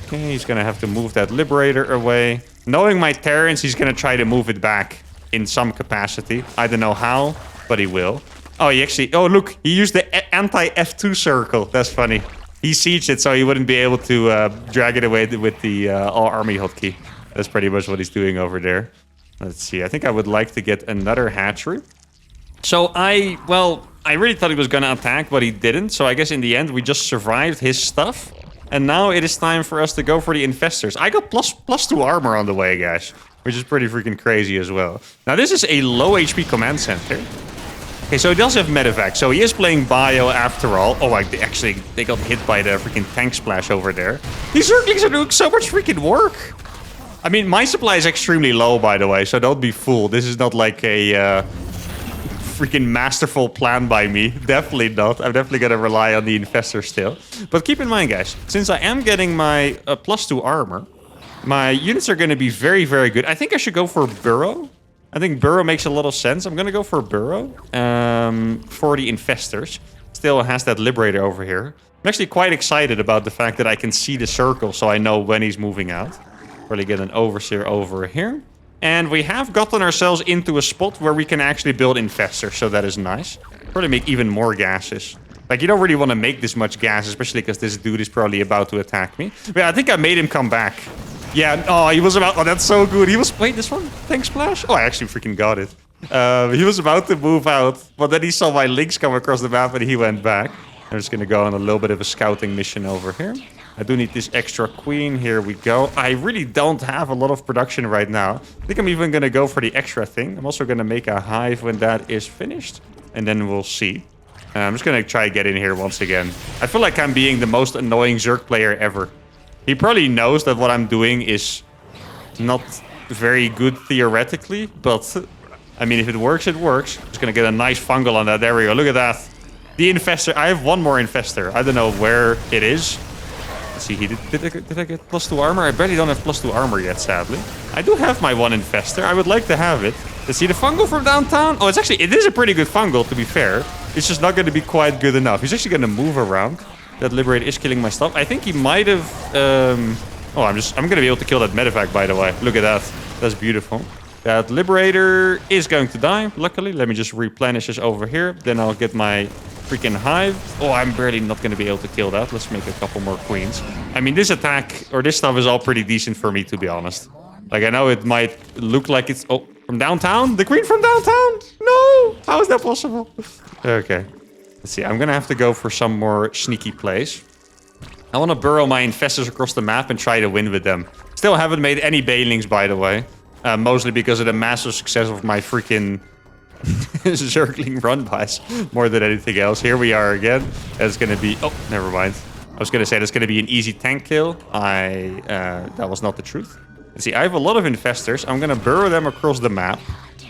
Okay, he's going to have to move that Liberator away. Knowing my Terrans, he's going to try to move it back in some capacity. I don't know how, but he will. Oh, he actually... Oh, look. He used the anti-F2 circle. That's funny. He sieged it so he wouldn't be able to drag it away with the all-army hotkey. That's pretty much what he's doing over there. Let's see. I think I would like to get another hatchery. So I really thought he was going to attack, but he didn't. So I guess in the end, we just survived his stuff. And now it is time for us to go for the infestors. I got plus 2 armor on the way, guys. Which is pretty freaking crazy as well. Now, this is a low HP command center. Okay, so he does have medevac, so he is playing bio after all. Oh, actually, they got hit by the freaking tank splash over there. These Zerglings are doing so much freaking work. I mean, my supply is extremely low, by the way, so don't be fooled. This is not like a freaking masterful plan by me. Definitely not. I'm definitely going to rely on the infestor still. But keep in mind, guys, since I am getting my plus 2 armor, my units are going to be very, very good. I think I should go for Burrow. I think Burrow makes a lot of sense. I'm going to go for Burrow for the infestors. Still has that Liberator over here. I'm actually quite excited about the fact that I can see the circle, so I know when he's moving out. Probably get an Overseer over here. And we have gotten ourselves into a spot where we can actually build infestors, so that is nice. Probably make even more gases. Like, you don't really want to make this much gas, especially because this dude is probably about to attack me. But yeah, I think I made him come back. Yeah, oh, he was about... Oh, that's so good. He was... Wait, this one? Tank splash? Oh, I actually freaking got it. He was about to move out, but then he saw my links come across the map and he went back. I'm just going to go on a little bit of a scouting mission over here. I do need this extra queen. Here we go. I really don't have a lot of production right now. I think I'm even going to go for the extra thing. I'm also going to make a hive when that is finished, and then we'll see. I'm just going to try to get in here once again. I feel like I'm being the most annoying Zerg player ever. He probably knows that what I'm doing is not very good theoretically, but I mean, if it works, it works. Just gonna get a nice fungal on that. There we go. Look at that. The infestor. I have one more infestor. I don't know where it is. Let's see. Did I get plus 2 armor? I barely don't have plus 2 armor yet, sadly. I do have my one infestor. I would like to have it. Let's see the fungal from downtown. Oh, it is a pretty good fungal, to be fair. It's just not going to be quite good enough. He's actually going to move around. That Liberator is killing my stuff. I think he might have... Oh, I'm going to be able to kill that medevac, by the way. Look at that. That's beautiful. That Liberator is going to die, luckily. Let me just replenish this over here. Then I'll get my freaking hive. Oh, I'm barely not going to be able to kill that. Let's make a couple more queens. I mean, this attack, or this stuff is all pretty decent for me, to be honest. Like, I know it might look like it's... Oh, from downtown? The queen from downtown? No! How is that possible? Okay. Let's see, I'm gonna have to go for some more sneaky plays. I want to burrow my infestors across the map and try to win with them. Still haven't made any banelings, by the way. Mostly because of the massive success of my freaking circling run bys more than anything else. Here we are again. That's going to be... Oh, never mind. I was going to say that's going to be an easy tank kill. That was not the truth. Let's see, I have a lot of infestors. I'm going to burrow them across the map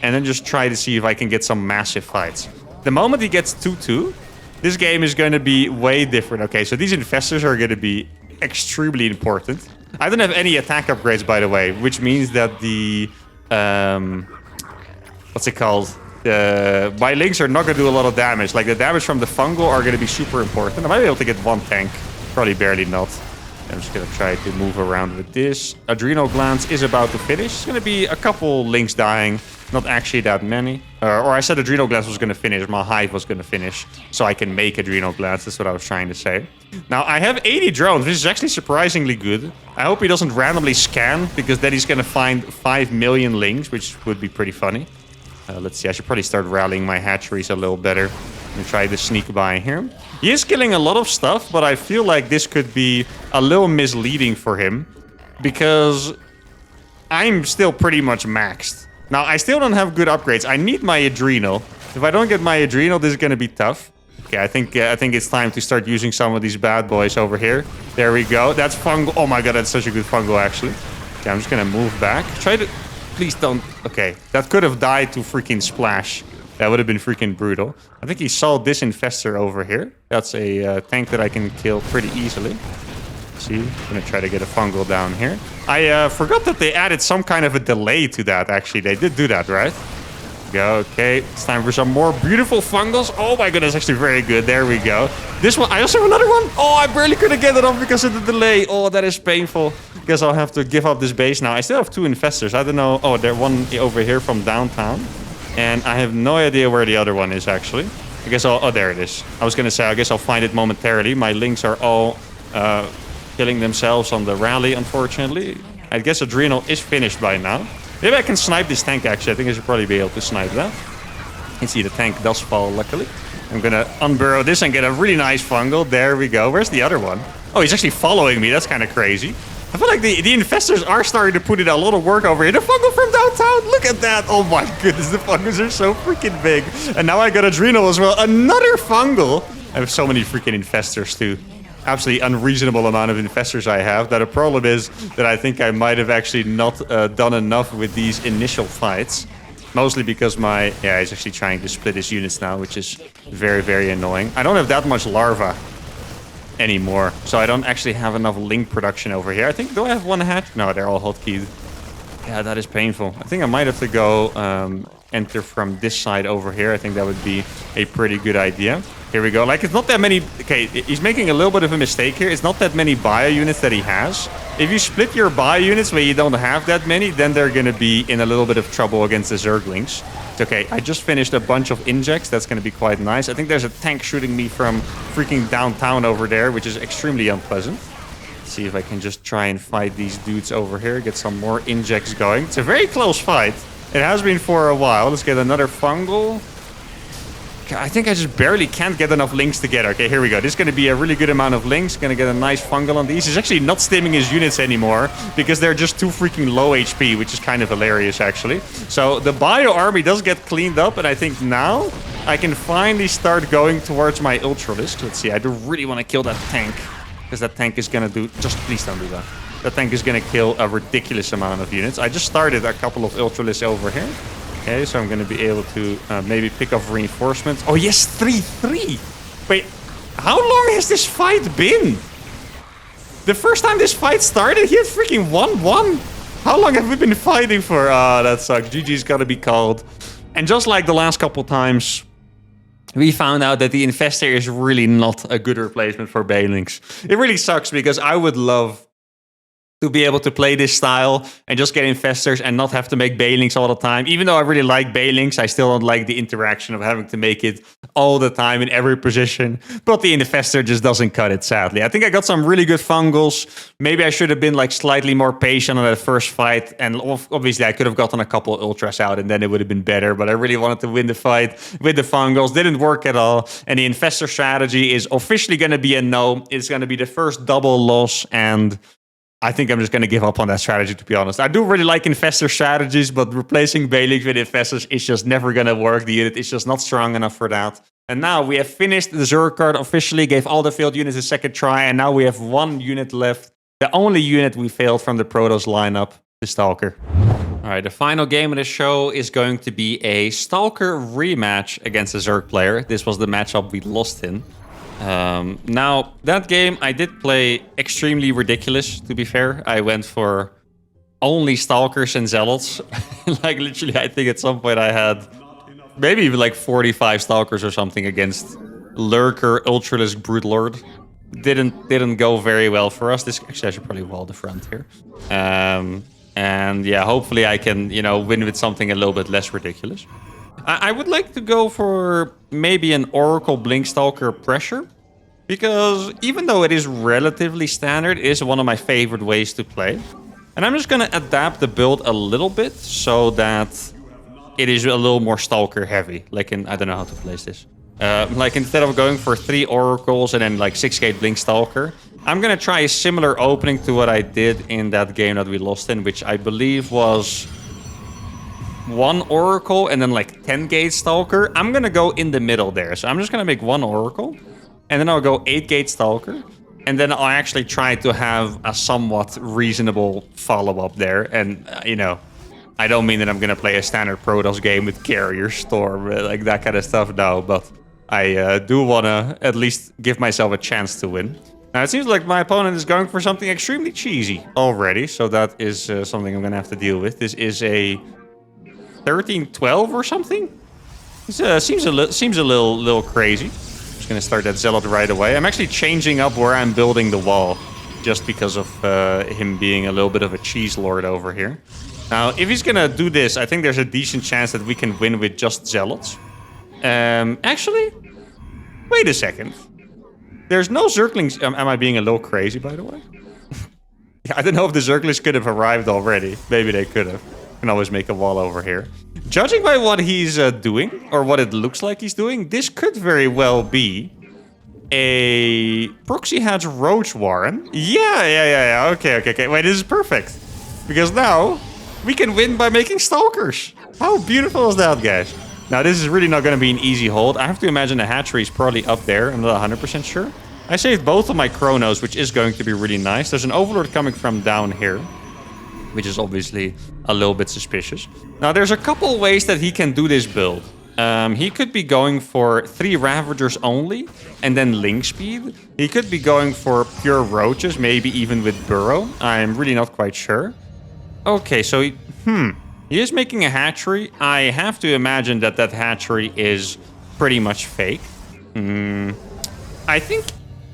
and then just try to see if I can get some massive fights. The moment he gets 2-2, this game is going to be way different. Okay, so these infestors are going to be extremely important. I don't have any attack upgrades, by the way, which means that the... what's it called? My links are not going to do a lot of damage. Like, the damage from the fungal are going to be super important. I might be able to get one tank. Probably barely not. I'm just going to try to move around with this. Adrenal glands is about to finish. It's going to be a couple links dying. Not actually that many. Or I said adrenal glands was going to finish. My hive was going to finish. So I can make adrenal glands. That's what I was trying to say. Now, I have 80 drones, which is actually surprisingly good. I hope he doesn't randomly scan, because then he's going to find 5 million links, which would be pretty funny. Let's see, I should probably start rallying my hatcheries a little better and try to sneak by here. He is killing a lot of stuff, but I feel like this could be a little misleading for him because I'm still pretty much maxed. Now, I still don't have good upgrades. I need my adrenal. If I don't get my adrenal, this is going to be tough. Okay, I think it's time to start using some of these bad boys over here. There we go. That's fungal. Oh my god, that's such a good fungal, actually. Okay, I'm just going to move back. Try to... Please don't... Okay, that could have died to freaking splash. That would have been freaking brutal. I think he saw this infestor over here. That's a tank that I can kill pretty easily. See, I'm going to try to get a fungal down here. I forgot that they added some kind of a delay to that, actually. They did do that, right? Go, okay. It's time for some more beautiful fungals. Oh my goodness, actually very good. There we go. This one, I also have another one. Oh, I barely couldn't get it off because of the delay. Oh, that is painful. Guess I'll have to give up this base now. I still have 2 infestors. I don't know. Oh, there's one over here from downtown. And I have no idea where the other one is, actually. I guess I'll... Oh, there it is. I was going to say, I guess I'll find it momentarily. My links are all killing themselves on the rally, unfortunately. I guess Adrenal is finished by now. Maybe I can snipe this tank, actually. I think I should probably be able to snipe that. You can see the tank does fall, luckily. I'm going to unburrow this and get a really nice fungal. There we go. Where's the other one? Oh, he's actually following me. That's kind of crazy. I feel like the infestors are starting to put in a lot of work over here. The fungal from downtown. Look at that. Oh my goodness. The fungals are so freaking big. And now I got Adrenal as well. Another fungal. I have so many freaking infestors too. Absolutely unreasonable amount of infestors I have. Now the problem is that I think I might have actually not done enough with these initial fights. Mostly because my... Yeah, he's actually trying to split his units now, which is very, very annoying. I don't have that much larva anymore, so I don't actually have enough link production over here. I think... Do I have one hatch? No, they're all hotkeyed. Yeah, that is painful. I think I might have to go enter from this side over here. I think that would be a pretty good idea. Here we go. Like, it's not that many... Okay, he's making a little bit of a mistake here. It's not that many bio units that he has. If you split your bio units where you don't have that many, then they're going to be in a little bit of trouble against the Zerglings. It's okay. I just finished a bunch of injects. That's going to be quite nice. I think there's a tank shooting me from freaking downtown over there, which is extremely unpleasant. Let's see if I can just try and fight these dudes over here. Get some more injects going. It's a very close fight. It has been for a while. Let's get another fungal. I think I just barely can't get enough links together. Okay, here we go. This is going to be a really good amount of links. Going to get a nice fungal on these. He's actually not stimming his units anymore because they're just too freaking low HP, which is kind of hilarious, actually. So the bio army does get cleaned up, and I think now I can finally start going towards my Ultralisk. Let's see. I do really want to kill that tank because that tank is going to do... Just please don't do that. That tank is going to kill a ridiculous amount of units. I just started a couple of Ultralisks over here. Okay, so I'm going to be able to maybe pick up reinforcements. Oh, yes, 3-3. Wait, how long has this fight been? The first time this fight started, he had freaking 1-1. How long have we been fighting for? Ah, that sucks. GG's got to be called. And just like the last couple times, we found out that the Infestor is really not a good replacement for Banelings. It really sucks because I would love to be able to play this style and just get infestors and not have to make Banelings all the time. Even though I really like Banelings, I still don't like the interaction of having to make it all the time in every position. But the infestor just doesn't cut it, sadly. I think I got some really good fungals. Maybe I should have been like slightly more patient on that first fight. And obviously I could have gotten a couple of ultras out and then it would have been better. But I really wanted to win the fight with the fungals. Didn't work at all. And the infestor strategy is officially going to be a no. It's going to be the first double loss, and I think I'm just going to give up on that strategy, to be honest. I do really like Infestor strategies, but replacing Bailey with Infestors is just never going to work. The unit is just not strong enough for that. And now we have finished the Zerg card officially, gave all the failed units a second try, and now we have one unit left. The only unit we failed from the Protoss lineup, the Stalker. All right, the final game of the show is going to be a Stalker rematch against a Zerg player. This was the matchup we lost in. Now, that game, I did play extremely ridiculous, to be fair. I went for only Stalkers and Zealots. Like, literally, I think at some point I had maybe even like 45 Stalkers or something against Lurker, Ultralisk, Broodlord. Didn't go very well for us. This actually, I should probably wall the front here. And yeah, hopefully I can, win with something a little bit less ridiculous. I would like to go for maybe an Oracle Blinkstalker Pressure, because even though it is relatively standard, it is one of my favorite ways to play. And I'm just going to adapt the build a little bit so that it is a little more Stalker heavy. Like I don't know how to place this. Like instead of going for 3 Oracles and then like 6-gate Blinkstalker, I'm going to try a similar opening to what I did in that game that we lost in, which I believe was 1 Oracle and then like 10-gate Stalker. I'm going to go in the middle there. So I'm just going to make 1 Oracle and then I'll go 8-gate Stalker. And then I'll actually try to have a somewhat reasonable follow-up there. And, I don't mean that I'm going to play a standard Protoss game with Carrier Storm, like that kind of stuff, no. But I do want to at least give myself a chance to win. Now, it seems like my opponent is going for something extremely cheesy already. So that is something I'm going to have to deal with. This is a 13-12 or something. It seems a little crazy. Just gonna start that Zealot right away. I'm actually changing up where I'm building the wall, just because of him being a little bit of a cheese lord over here. Now, if he's gonna do this, I think there's a decent chance that we can win with just Zealots. Actually, wait a second. There's no Zerglings. Am I being a little crazy, by the way? Yeah, I don't know if the Zerglings could have arrived already. Maybe they could have. Can always make a wall over here. Judging by what he's doing, or what it looks like he's doing, this could very well be a Proxy Hatch Roach Warren. Yeah. Okay. Wait, this is perfect. Because now we can win by making Stalkers. How beautiful is that, guys? Now, this is really not going to be an easy hold. I have to imagine the hatchery is probably up there. I'm not 100% sure. I saved both of my Chronos, which is going to be really nice. There's an Overlord coming from down here, which is obviously a little bit suspicious. Now, there's a couple ways that he can do this build. He could be going for 3 Ravagers only, and then Link Speed. He could be going for pure Roaches, maybe even with Burrow. I'm really not quite sure. Okay, so he is making a hatchery. I have to imagine that hatchery is pretty much fake.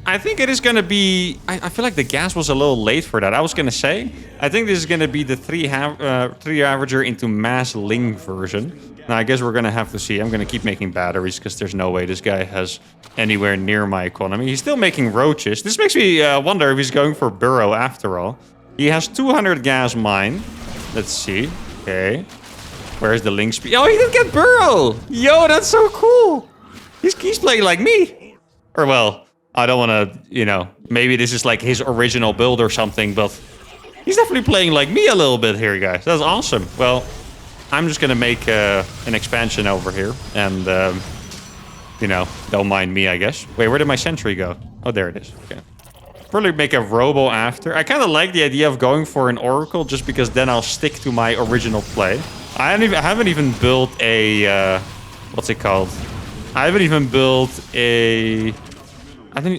I think it is going to be... I feel like the gas was a little late for that. I was going to say, I think this is going to be the 3 Ravager into mass Ling version. Now, I guess we're going to have to see. I'm going to keep making batteries because there's no way this guy has anywhere near my economy. He's still making Roaches. This makes me wonder if he's going for Burrow after all. He has 200 gas mine. Let's see. Okay. Where's the Ling speed? Oh, he didn't get Burrow! Yo, that's so cool! He's playing like me. Or, well... I don't want to, maybe this is like his original build or something, but he's definitely playing like me a little bit here, guys. That's awesome. Well, I'm just going to make an expansion over here and, don't mind me, I guess. Wait, where did my sentry go? Oh, there it is. Okay. Probably make a robo after. I kind of like the idea of going for an Oracle just because then I'll stick to my original play. I haven't even built a, what's it called? I haven't even built a...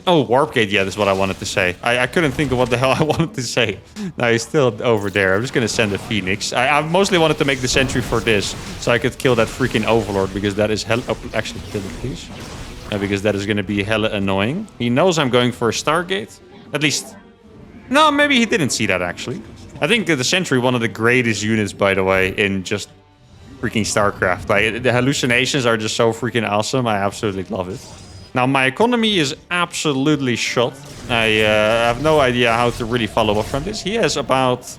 Warp Gate, yeah, that's what I wanted to say. I couldn't think of what the hell I wanted to say. No, he's still over there. I'm just going to send a Phoenix. I mostly wanted to make the sentry for this, so I could kill that freaking Overlord, because that is hell... Oh, actually, kill it, please. Because that is going to be hella annoying. He knows I'm going for a Stargate. At least... No, maybe he didn't see that, actually. I think the sentry, one of the greatest units, by the way, in just freaking StarCraft. Like, the hallucinations are just so freaking awesome. I absolutely love it. Now, my economy is absolutely shot. I have no idea how to really follow up from this. He has about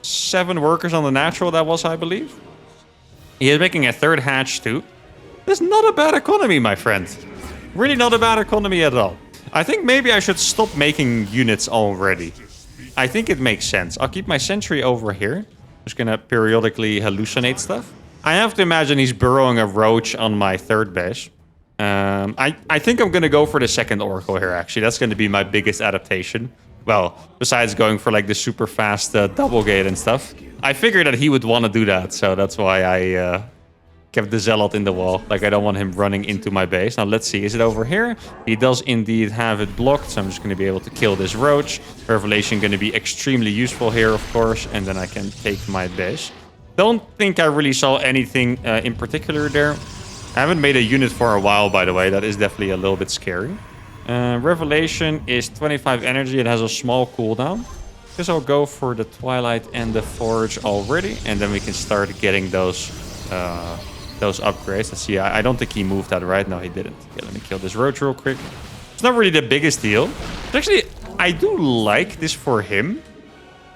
7 workers on the natural, that was, I believe. He is making a 3rd hatch, too. That's not a bad economy, my friend. Really not a bad economy at all. I think maybe I should stop making units already. I think it makes sense. I'll keep my sentry over here. Just gonna periodically hallucinate stuff. I have to imagine he's burrowing a roach on my third base. I think I'm gonna go for the second oracle here, actually. That's gonna be my biggest adaptation. Well, besides going for like the super fast double gate and stuff. I figured that he would want to do that, so that's why I kept the zealot in the wall. Like, I don't want him running into my base. Now, let's see. Is it over here? He does indeed have it blocked, so I'm just going to be able to kill this roach. Revelation going to be extremely useful here, of course, and then I can take my base. Don't think I really saw anything in particular there. I haven't made a unit for a while, by the way. That is definitely a little bit scary. Revelation is 25 energy. It has a small cooldown. Guess I'll go for the Twilight and the Forge already, and then we can start getting those upgrades. Let's see. I don't think he moved that, right? No, he didn't. Okay, let me kill this roach real quick. It's not really the biggest deal. But actually, I do like this for him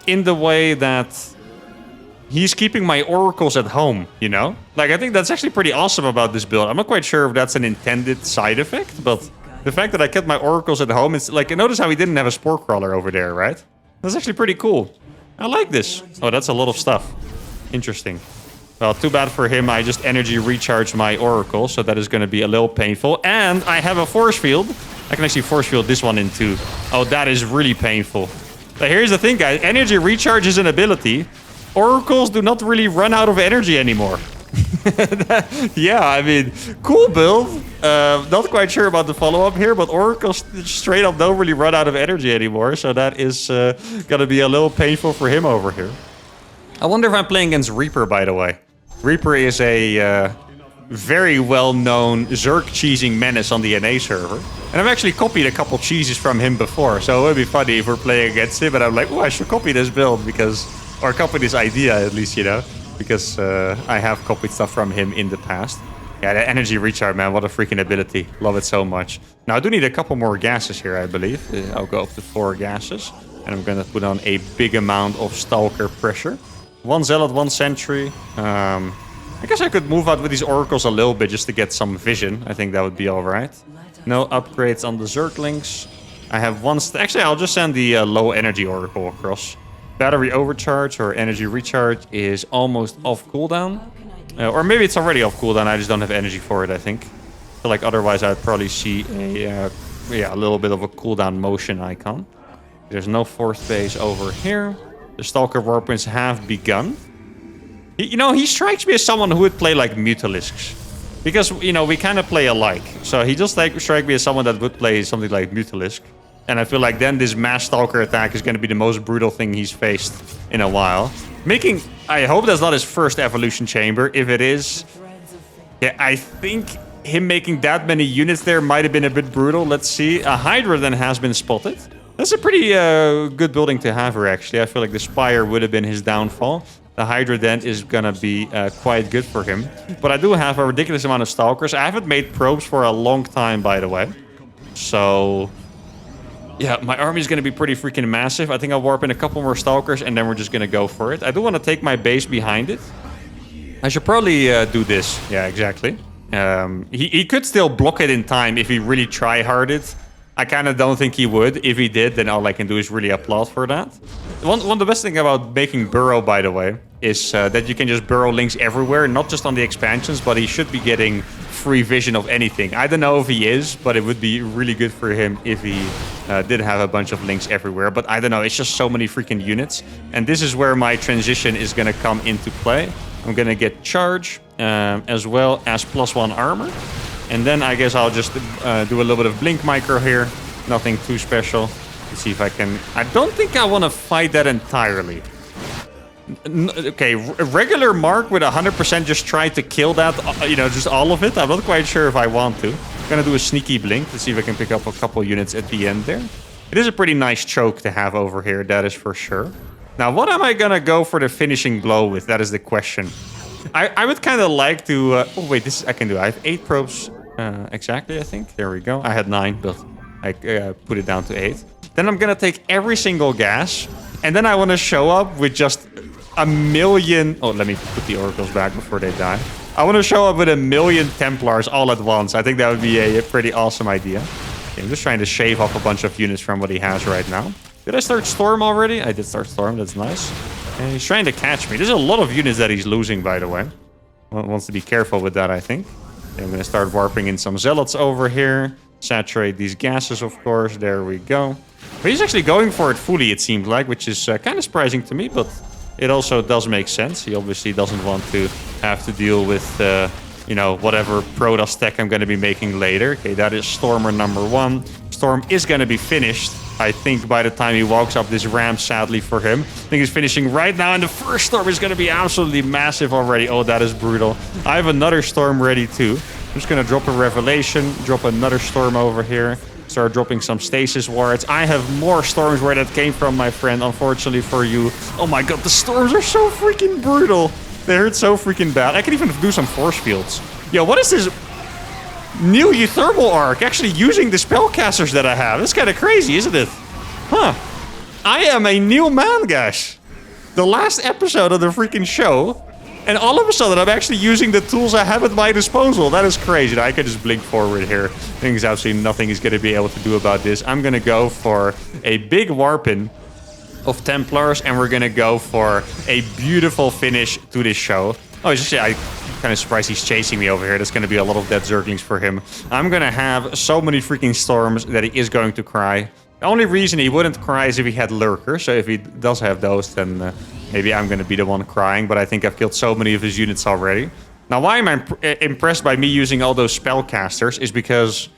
in the way that he's keeping my oracles at home, you know? Like, I think that's actually pretty awesome about this build. I'm not quite sure if that's an intended side effect, but the fact that I kept my oracles at home, it's like, notice how he didn't have a spore crawler over there, right? That's actually pretty cool. I like this. Oh, that's a lot of stuff. Interesting. Well, too bad for him. I just energy recharged my oracle, so that is going to be a little painful. And I have a force field. I can actually force field this one in too. Oh, that is really painful. But here's the thing, guys. Energy recharge is an ability. Oracles do not really run out of energy anymore. Yeah, I mean, cool build. Not quite sure about the follow-up here, but oracles straight up don't really run out of energy anymore. So that is going to be a little painful for him over here. I wonder if I'm playing against Reaper, by the way. Reaper is a very well-known Zerg cheesing menace on the NA server. And I've actually copied a couple cheeses from him before. So it would be funny if we're playing against him. And I'm like, oh, I should copy this build because... Or copy this idea, at least, you know. Because I have copied stuff from him in the past. Yeah, the energy recharge, man. What a freaking ability. Love it so much. Now, I do need a couple more gases here, I believe. I'll go up to 4 gases. And I'm going to put on a big amount of Stalker pressure. 1 Zealot, 1 Sentry. I guess I could move out with these Oracles a little bit just to get some vision. I think that would be alright. No upgrades on the Zerglings. I have 1... Actually, I'll just send the low energy Oracle across. Battery overcharge or energy recharge is almost off cooldown. Or maybe it's already off cooldown. I just don't have energy for it, I think. I feel like otherwise I'd probably see a little bit of a cooldown motion icon. There's no 4th base over here. The Stalker Warpwinds have begun. He strikes me as someone who would play like Mutalisks. Because, we kind of play alike. So he just strikes me as someone that would play something like Mutalisk. And I feel like then this mass Stalker attack is going to be the most brutal thing he's faced in a while. I hope that's not his first evolution chamber. If it is, yeah, I think him making that many units there might have been a bit brutal. Let's see. A Hydra then has been spotted. That's a pretty good building to have here, actually. I feel like the Spire would have been his downfall. The Hydra then is going to be quite good for him. But I do have a ridiculous amount of Stalkers. I haven't made probes for a long time, by the way. So... yeah, my army is going to be pretty freaking massive. I think I'll warp in a couple more Stalkers, and then we're just going to go for it. I do want to take my base behind it. I should probably do this. Yeah, exactly. He could still block it in time if he really try-harded. I kind of don't think he would. If he did, then all I can do is really applaud for that. One of the best thing about making Burrow, by the way, is that you can just burrow links everywhere, not just on the expansions, but he should be getting free vision of anything. I don't know if he is, but it would be really good for him if he did have a bunch of links everywhere. But I don't know, it's just so many freaking units. And this is where my transition is going to come into play. I'm going to get charge as well as +1 armor. And then I guess I'll just do a little bit of blink micro here. Nothing too special. Let's see if I can... I don't think I want to fight that entirely. Okay, regular Mark with 100% just try to kill that, just all of it. I'm not quite sure if I want to. I'm going to do a sneaky blink to see if I can pick up a couple units at the end there. It is a pretty nice choke to have over here, that is for sure. Now, what am I going to go for the finishing blow with? That is the question. I would kind of like to... oh, wait, I can do. I have 8 probes exactly, I think. There we go. I had 9, but I put it down to 8. Then I'm going to take every single gas. And then I want to show up with just a million... oh, let me put the oracles back before they die. I want to show up with 1,000,000 Templars all at once. I think that would be a pretty awesome idea. Okay, I'm just trying to shave off a bunch of units from what he has right now. Did I start Storm already? I did start Storm. That's nice. And he's trying to catch me. There's a lot of units that he's losing, by the way. Wants to be careful with that, I think. And I'm going to start warping in some Zealots over here. Saturate these gases, of course. There we go. But he's actually going for it fully, it seemed like, which is kind of surprising to me, but it also does make sense. He obviously doesn't want to have to deal with, you know, whatever Protoss tech I'm going to be making later. Okay, that is Stormer number 1. Storm is going to be finished, I think, by the time he walks up this ramp, sadly for him. I think he's finishing right now, and the first Storm is going to be absolutely massive already. Oh, that is brutal. I have another Storm ready, too. I'm just going to drop a Revelation, drop another Storm over here, start dropping some Stasis Wards. I have more Storms where that came from, my friend, unfortunately for you. Oh my god, the Storms are so freaking brutal. They hurt so freaking bad. I can even do some Force Fields. Yo, what is this new uThermal arc? Actually using the spellcasters that I have. It's kind of crazy, isn't it? Huh. I am a new man, guys. The last episode of the freaking show. And all of a sudden, I'm actually using the tools I have at my disposal. That is crazy. I can just blink forward here. I think there's absolutely nothing he's going to be able to do about this. I'm going to go for a big warp-in of Templars, and we're going to go for a beautiful finish to this show. Oh, it's just, I'm kind of surprised he's chasing me over here. There's going to be a lot of dead Zerglings for him. I'm going to have so many freaking Storms that he is going to cry. The only reason he wouldn't cry is if he had Lurkers. So if he does have those, then maybe I'm going to be the one crying. But I think I've killed so many of his units already. Now, why am I impressed by me using all those spellcasters is because,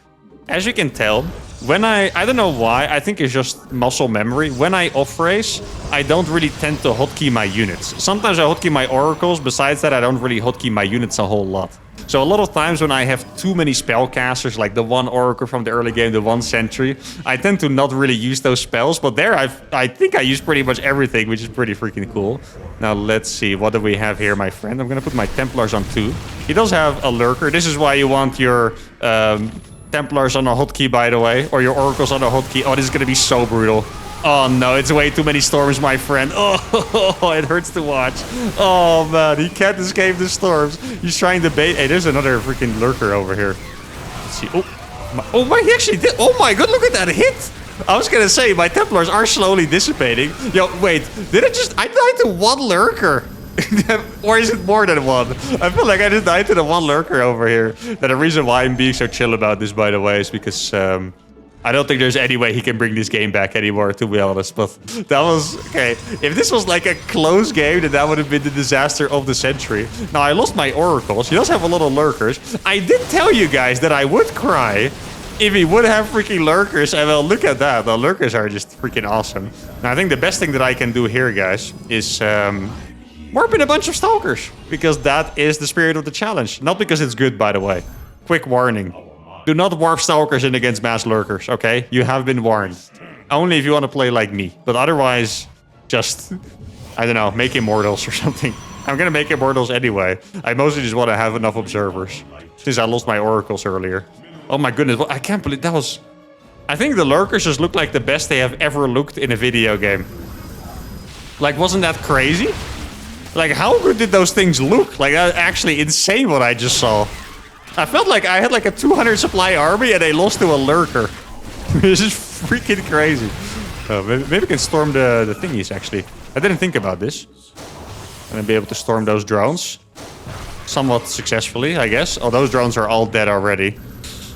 as you can tell, when I don't know why, I think it's just muscle memory. When I off-race, I don't really tend to hotkey my units. Sometimes I hotkey my oracles. Besides that, I don't really hotkey my units a whole lot. So a lot of times when I have too many spellcasters, like the one oracle from the early game, the one sentry, I tend to not really use those spells. But there, I think I use pretty much everything, which is pretty freaking cool. Now, let's see. What do we have here, my friend? I'm going to put my Templars on 2. He does have a Lurker. This is why you want your Templars on a hotkey, by the way. Or your Oracles on a hotkey. Oh, this is going to be so brutal. Oh no, it's way too many Storms, my friend. Oh, it hurts to watch. Oh man, he can't escape the Storms. He's trying to bait. Hey, there's another freaking Lurker over here. Let's see. Oh my, he actually did. Oh my god, look at that hit. I was gonna say, my Templars are slowly dissipating. Yo, wait, I died to one Lurker. Or is it more than one? I feel like I just died to the one Lurker over here. Now, the reason why I'm being so chill about this, by the way, is because I don't think there's any way he can bring this game back anymore, to be honest. But that was... Okay, if this was like a close game, then that would have been the disaster of the century. Now, I lost my oracles. He does have a lot of lurkers. I did tell you guys that I would cry if he would have freaking lurkers. And well, look at that. The lurkers are just freaking awesome. Now, I think the best thing that I can do here, guys, is warp in a bunch of stalkers. Because that is the spirit of the challenge. Not because it's good, by the way. Quick warning. Do not warp stalkers in against mass lurkers, okay? You have been warned. Only if you want to play like me. But otherwise, just, I don't know, make immortals or something. I'm gonna make immortals anyway. I mostly just want to have enough observers. Since I lost my oracles earlier. Oh my goodness, I can't believe that was... I think the lurkers just look like the best they have ever looked in a video game. Like, wasn't that crazy? Like, how good did those things look? Like, that's actually insane what I just saw. I felt like I had like a 200 supply army and they lost to a lurker. This is freaking crazy. Maybe we can storm the thingies, actually. I didn't think about this. I'm gonna be able to storm those drones. Somewhat successfully, I guess. Oh, those drones are all dead already.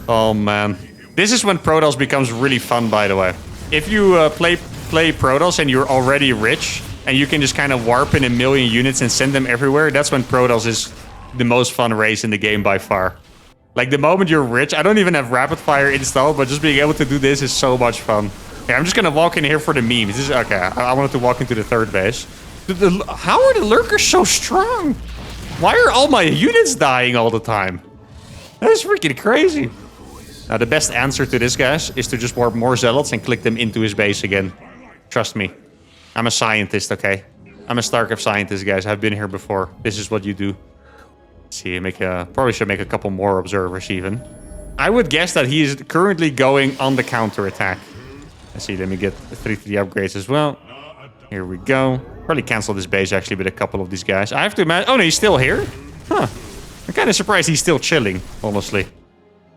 Oh, man. This is when Protoss becomes really fun, by the way. If you play Protoss and you're already rich, and you can just kind of warp in 1 million units and send them everywhere, that's when Protoss is the most fun race in the game by far. Like, the moment you're rich, I don't even have rapid fire installed, but just being able to do this is so much fun. Okay, I'm just gonna walk in here for the memes. This is, okay, I wanted to walk into the third base. How are the lurkers so strong? Why are all my units dying all the time? That is freaking crazy. Now, the best answer to this, guys, is to just warp more zealots and click them into his base again. Trust me. I'm a scientist, okay? I'm a StarCraft scientist, guys. I've been here before. This is what you do. See, probably should make a couple more observers even. I would guess that he is currently going on the counterattack. Let's see, let me get the 3 upgrades as well. Here we go. Probably cancel this base actually with a couple of these guys. I have to imagine... Oh no, he's still here? Huh. I'm kind of surprised he's still chilling, honestly.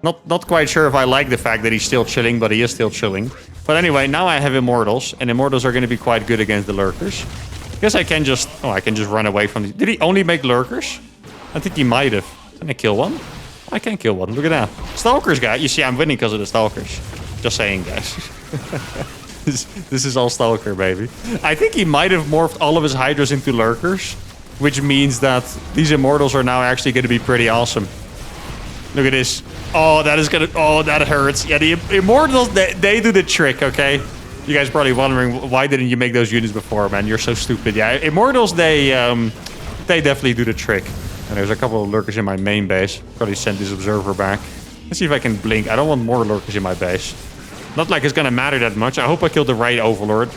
Not quite sure if I like the fact that he's still chilling, but he is still chilling. But anyway, now I have Immortals, and Immortals are going to be quite good against the Lurkers. Guess I can just... Oh, I can just run away from... Did he only make Lurkers? I think he might have. Can I kill one? I can kill one. Look at that. Stalkers, guy. You see, I'm winning because of the Stalkers. Just saying, guys. This is all Stalker, baby. I think he might have morphed all of his Hydras into Lurkers, which means that these Immortals are now actually going to be pretty awesome. Look at this. Oh, that is gonna... Oh, that hurts. Yeah, the Immortals, they do the trick, okay? You guys are probably wondering, why didn't you make those units before, man? You're so stupid. Yeah, Immortals, they definitely do the trick. And there's a couple of Lurkers in my main base. Probably send this Observer back. Let's see if I can blink. I don't want more Lurkers in my base. Not like it's gonna matter that much. I hope I killed the right Overlord.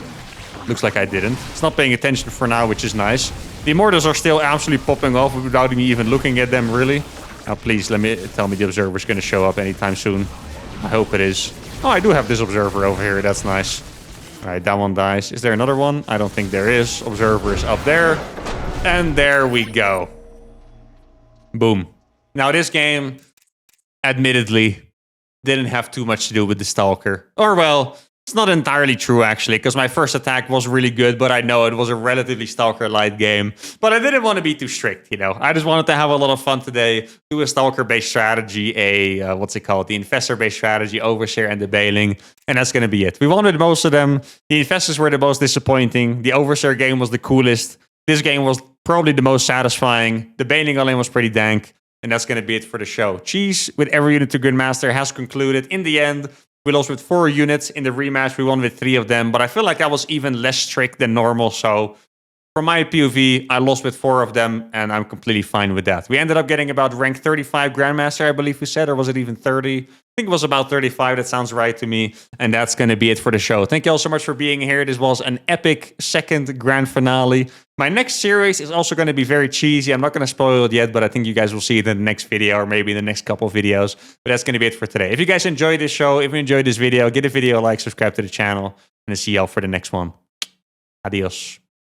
Looks like I didn't. It's not paying attention for now, which is nice. The Immortals are still absolutely popping off without me even looking at them, really. Now, please, tell me the Observer's going to show up anytime soon. I hope it is. Oh, I do have this Observer over here. That's nice. All right, that one dies. Is there another one? I don't think there is. Observer is up there. And there we go. Boom. Now, this game, admittedly, didn't have too much to do with the Stalker. Or, well... It's not entirely true, actually, because my first attack was really good, but I know it was a relatively Stalker-light game. But I didn't want to be too strict, you know. I just wanted to have a lot of fun today, do a Stalker-based strategy, what's it called? The Infestor-based strategy, Overseer, and the Bailing. And that's going to be it. We wanted most of them. The Infestors were the most disappointing. The Overseer game was the coolest. This game was probably the most satisfying. The Bailing all-in was pretty dank. And that's going to be it for the show. Cheese with every unit to Grandmaster has concluded. In the end... We lost with 4 units. In the rematch, we won with 3 of them. But I feel like I was even less strict than normal. So from my POV, I lost with 4 of them. And I'm completely fine with that. We ended up getting about rank 35 Grandmaster, I believe we said. Or was it even 30? I think it was about 35. That sounds right to me. And that's going to be it for the show. Thank you all so much for being here. This was an epic second grand finale. My next series is also going to be very cheesy. I'm not going to spoil it yet, but I think you guys will see it in the next video or maybe in the next couple of videos. But that's going to be it for today. If you guys enjoyed this show, if you enjoyed this video, give the video a like, subscribe to the channel, and I'll see y'all for the next one. Adios.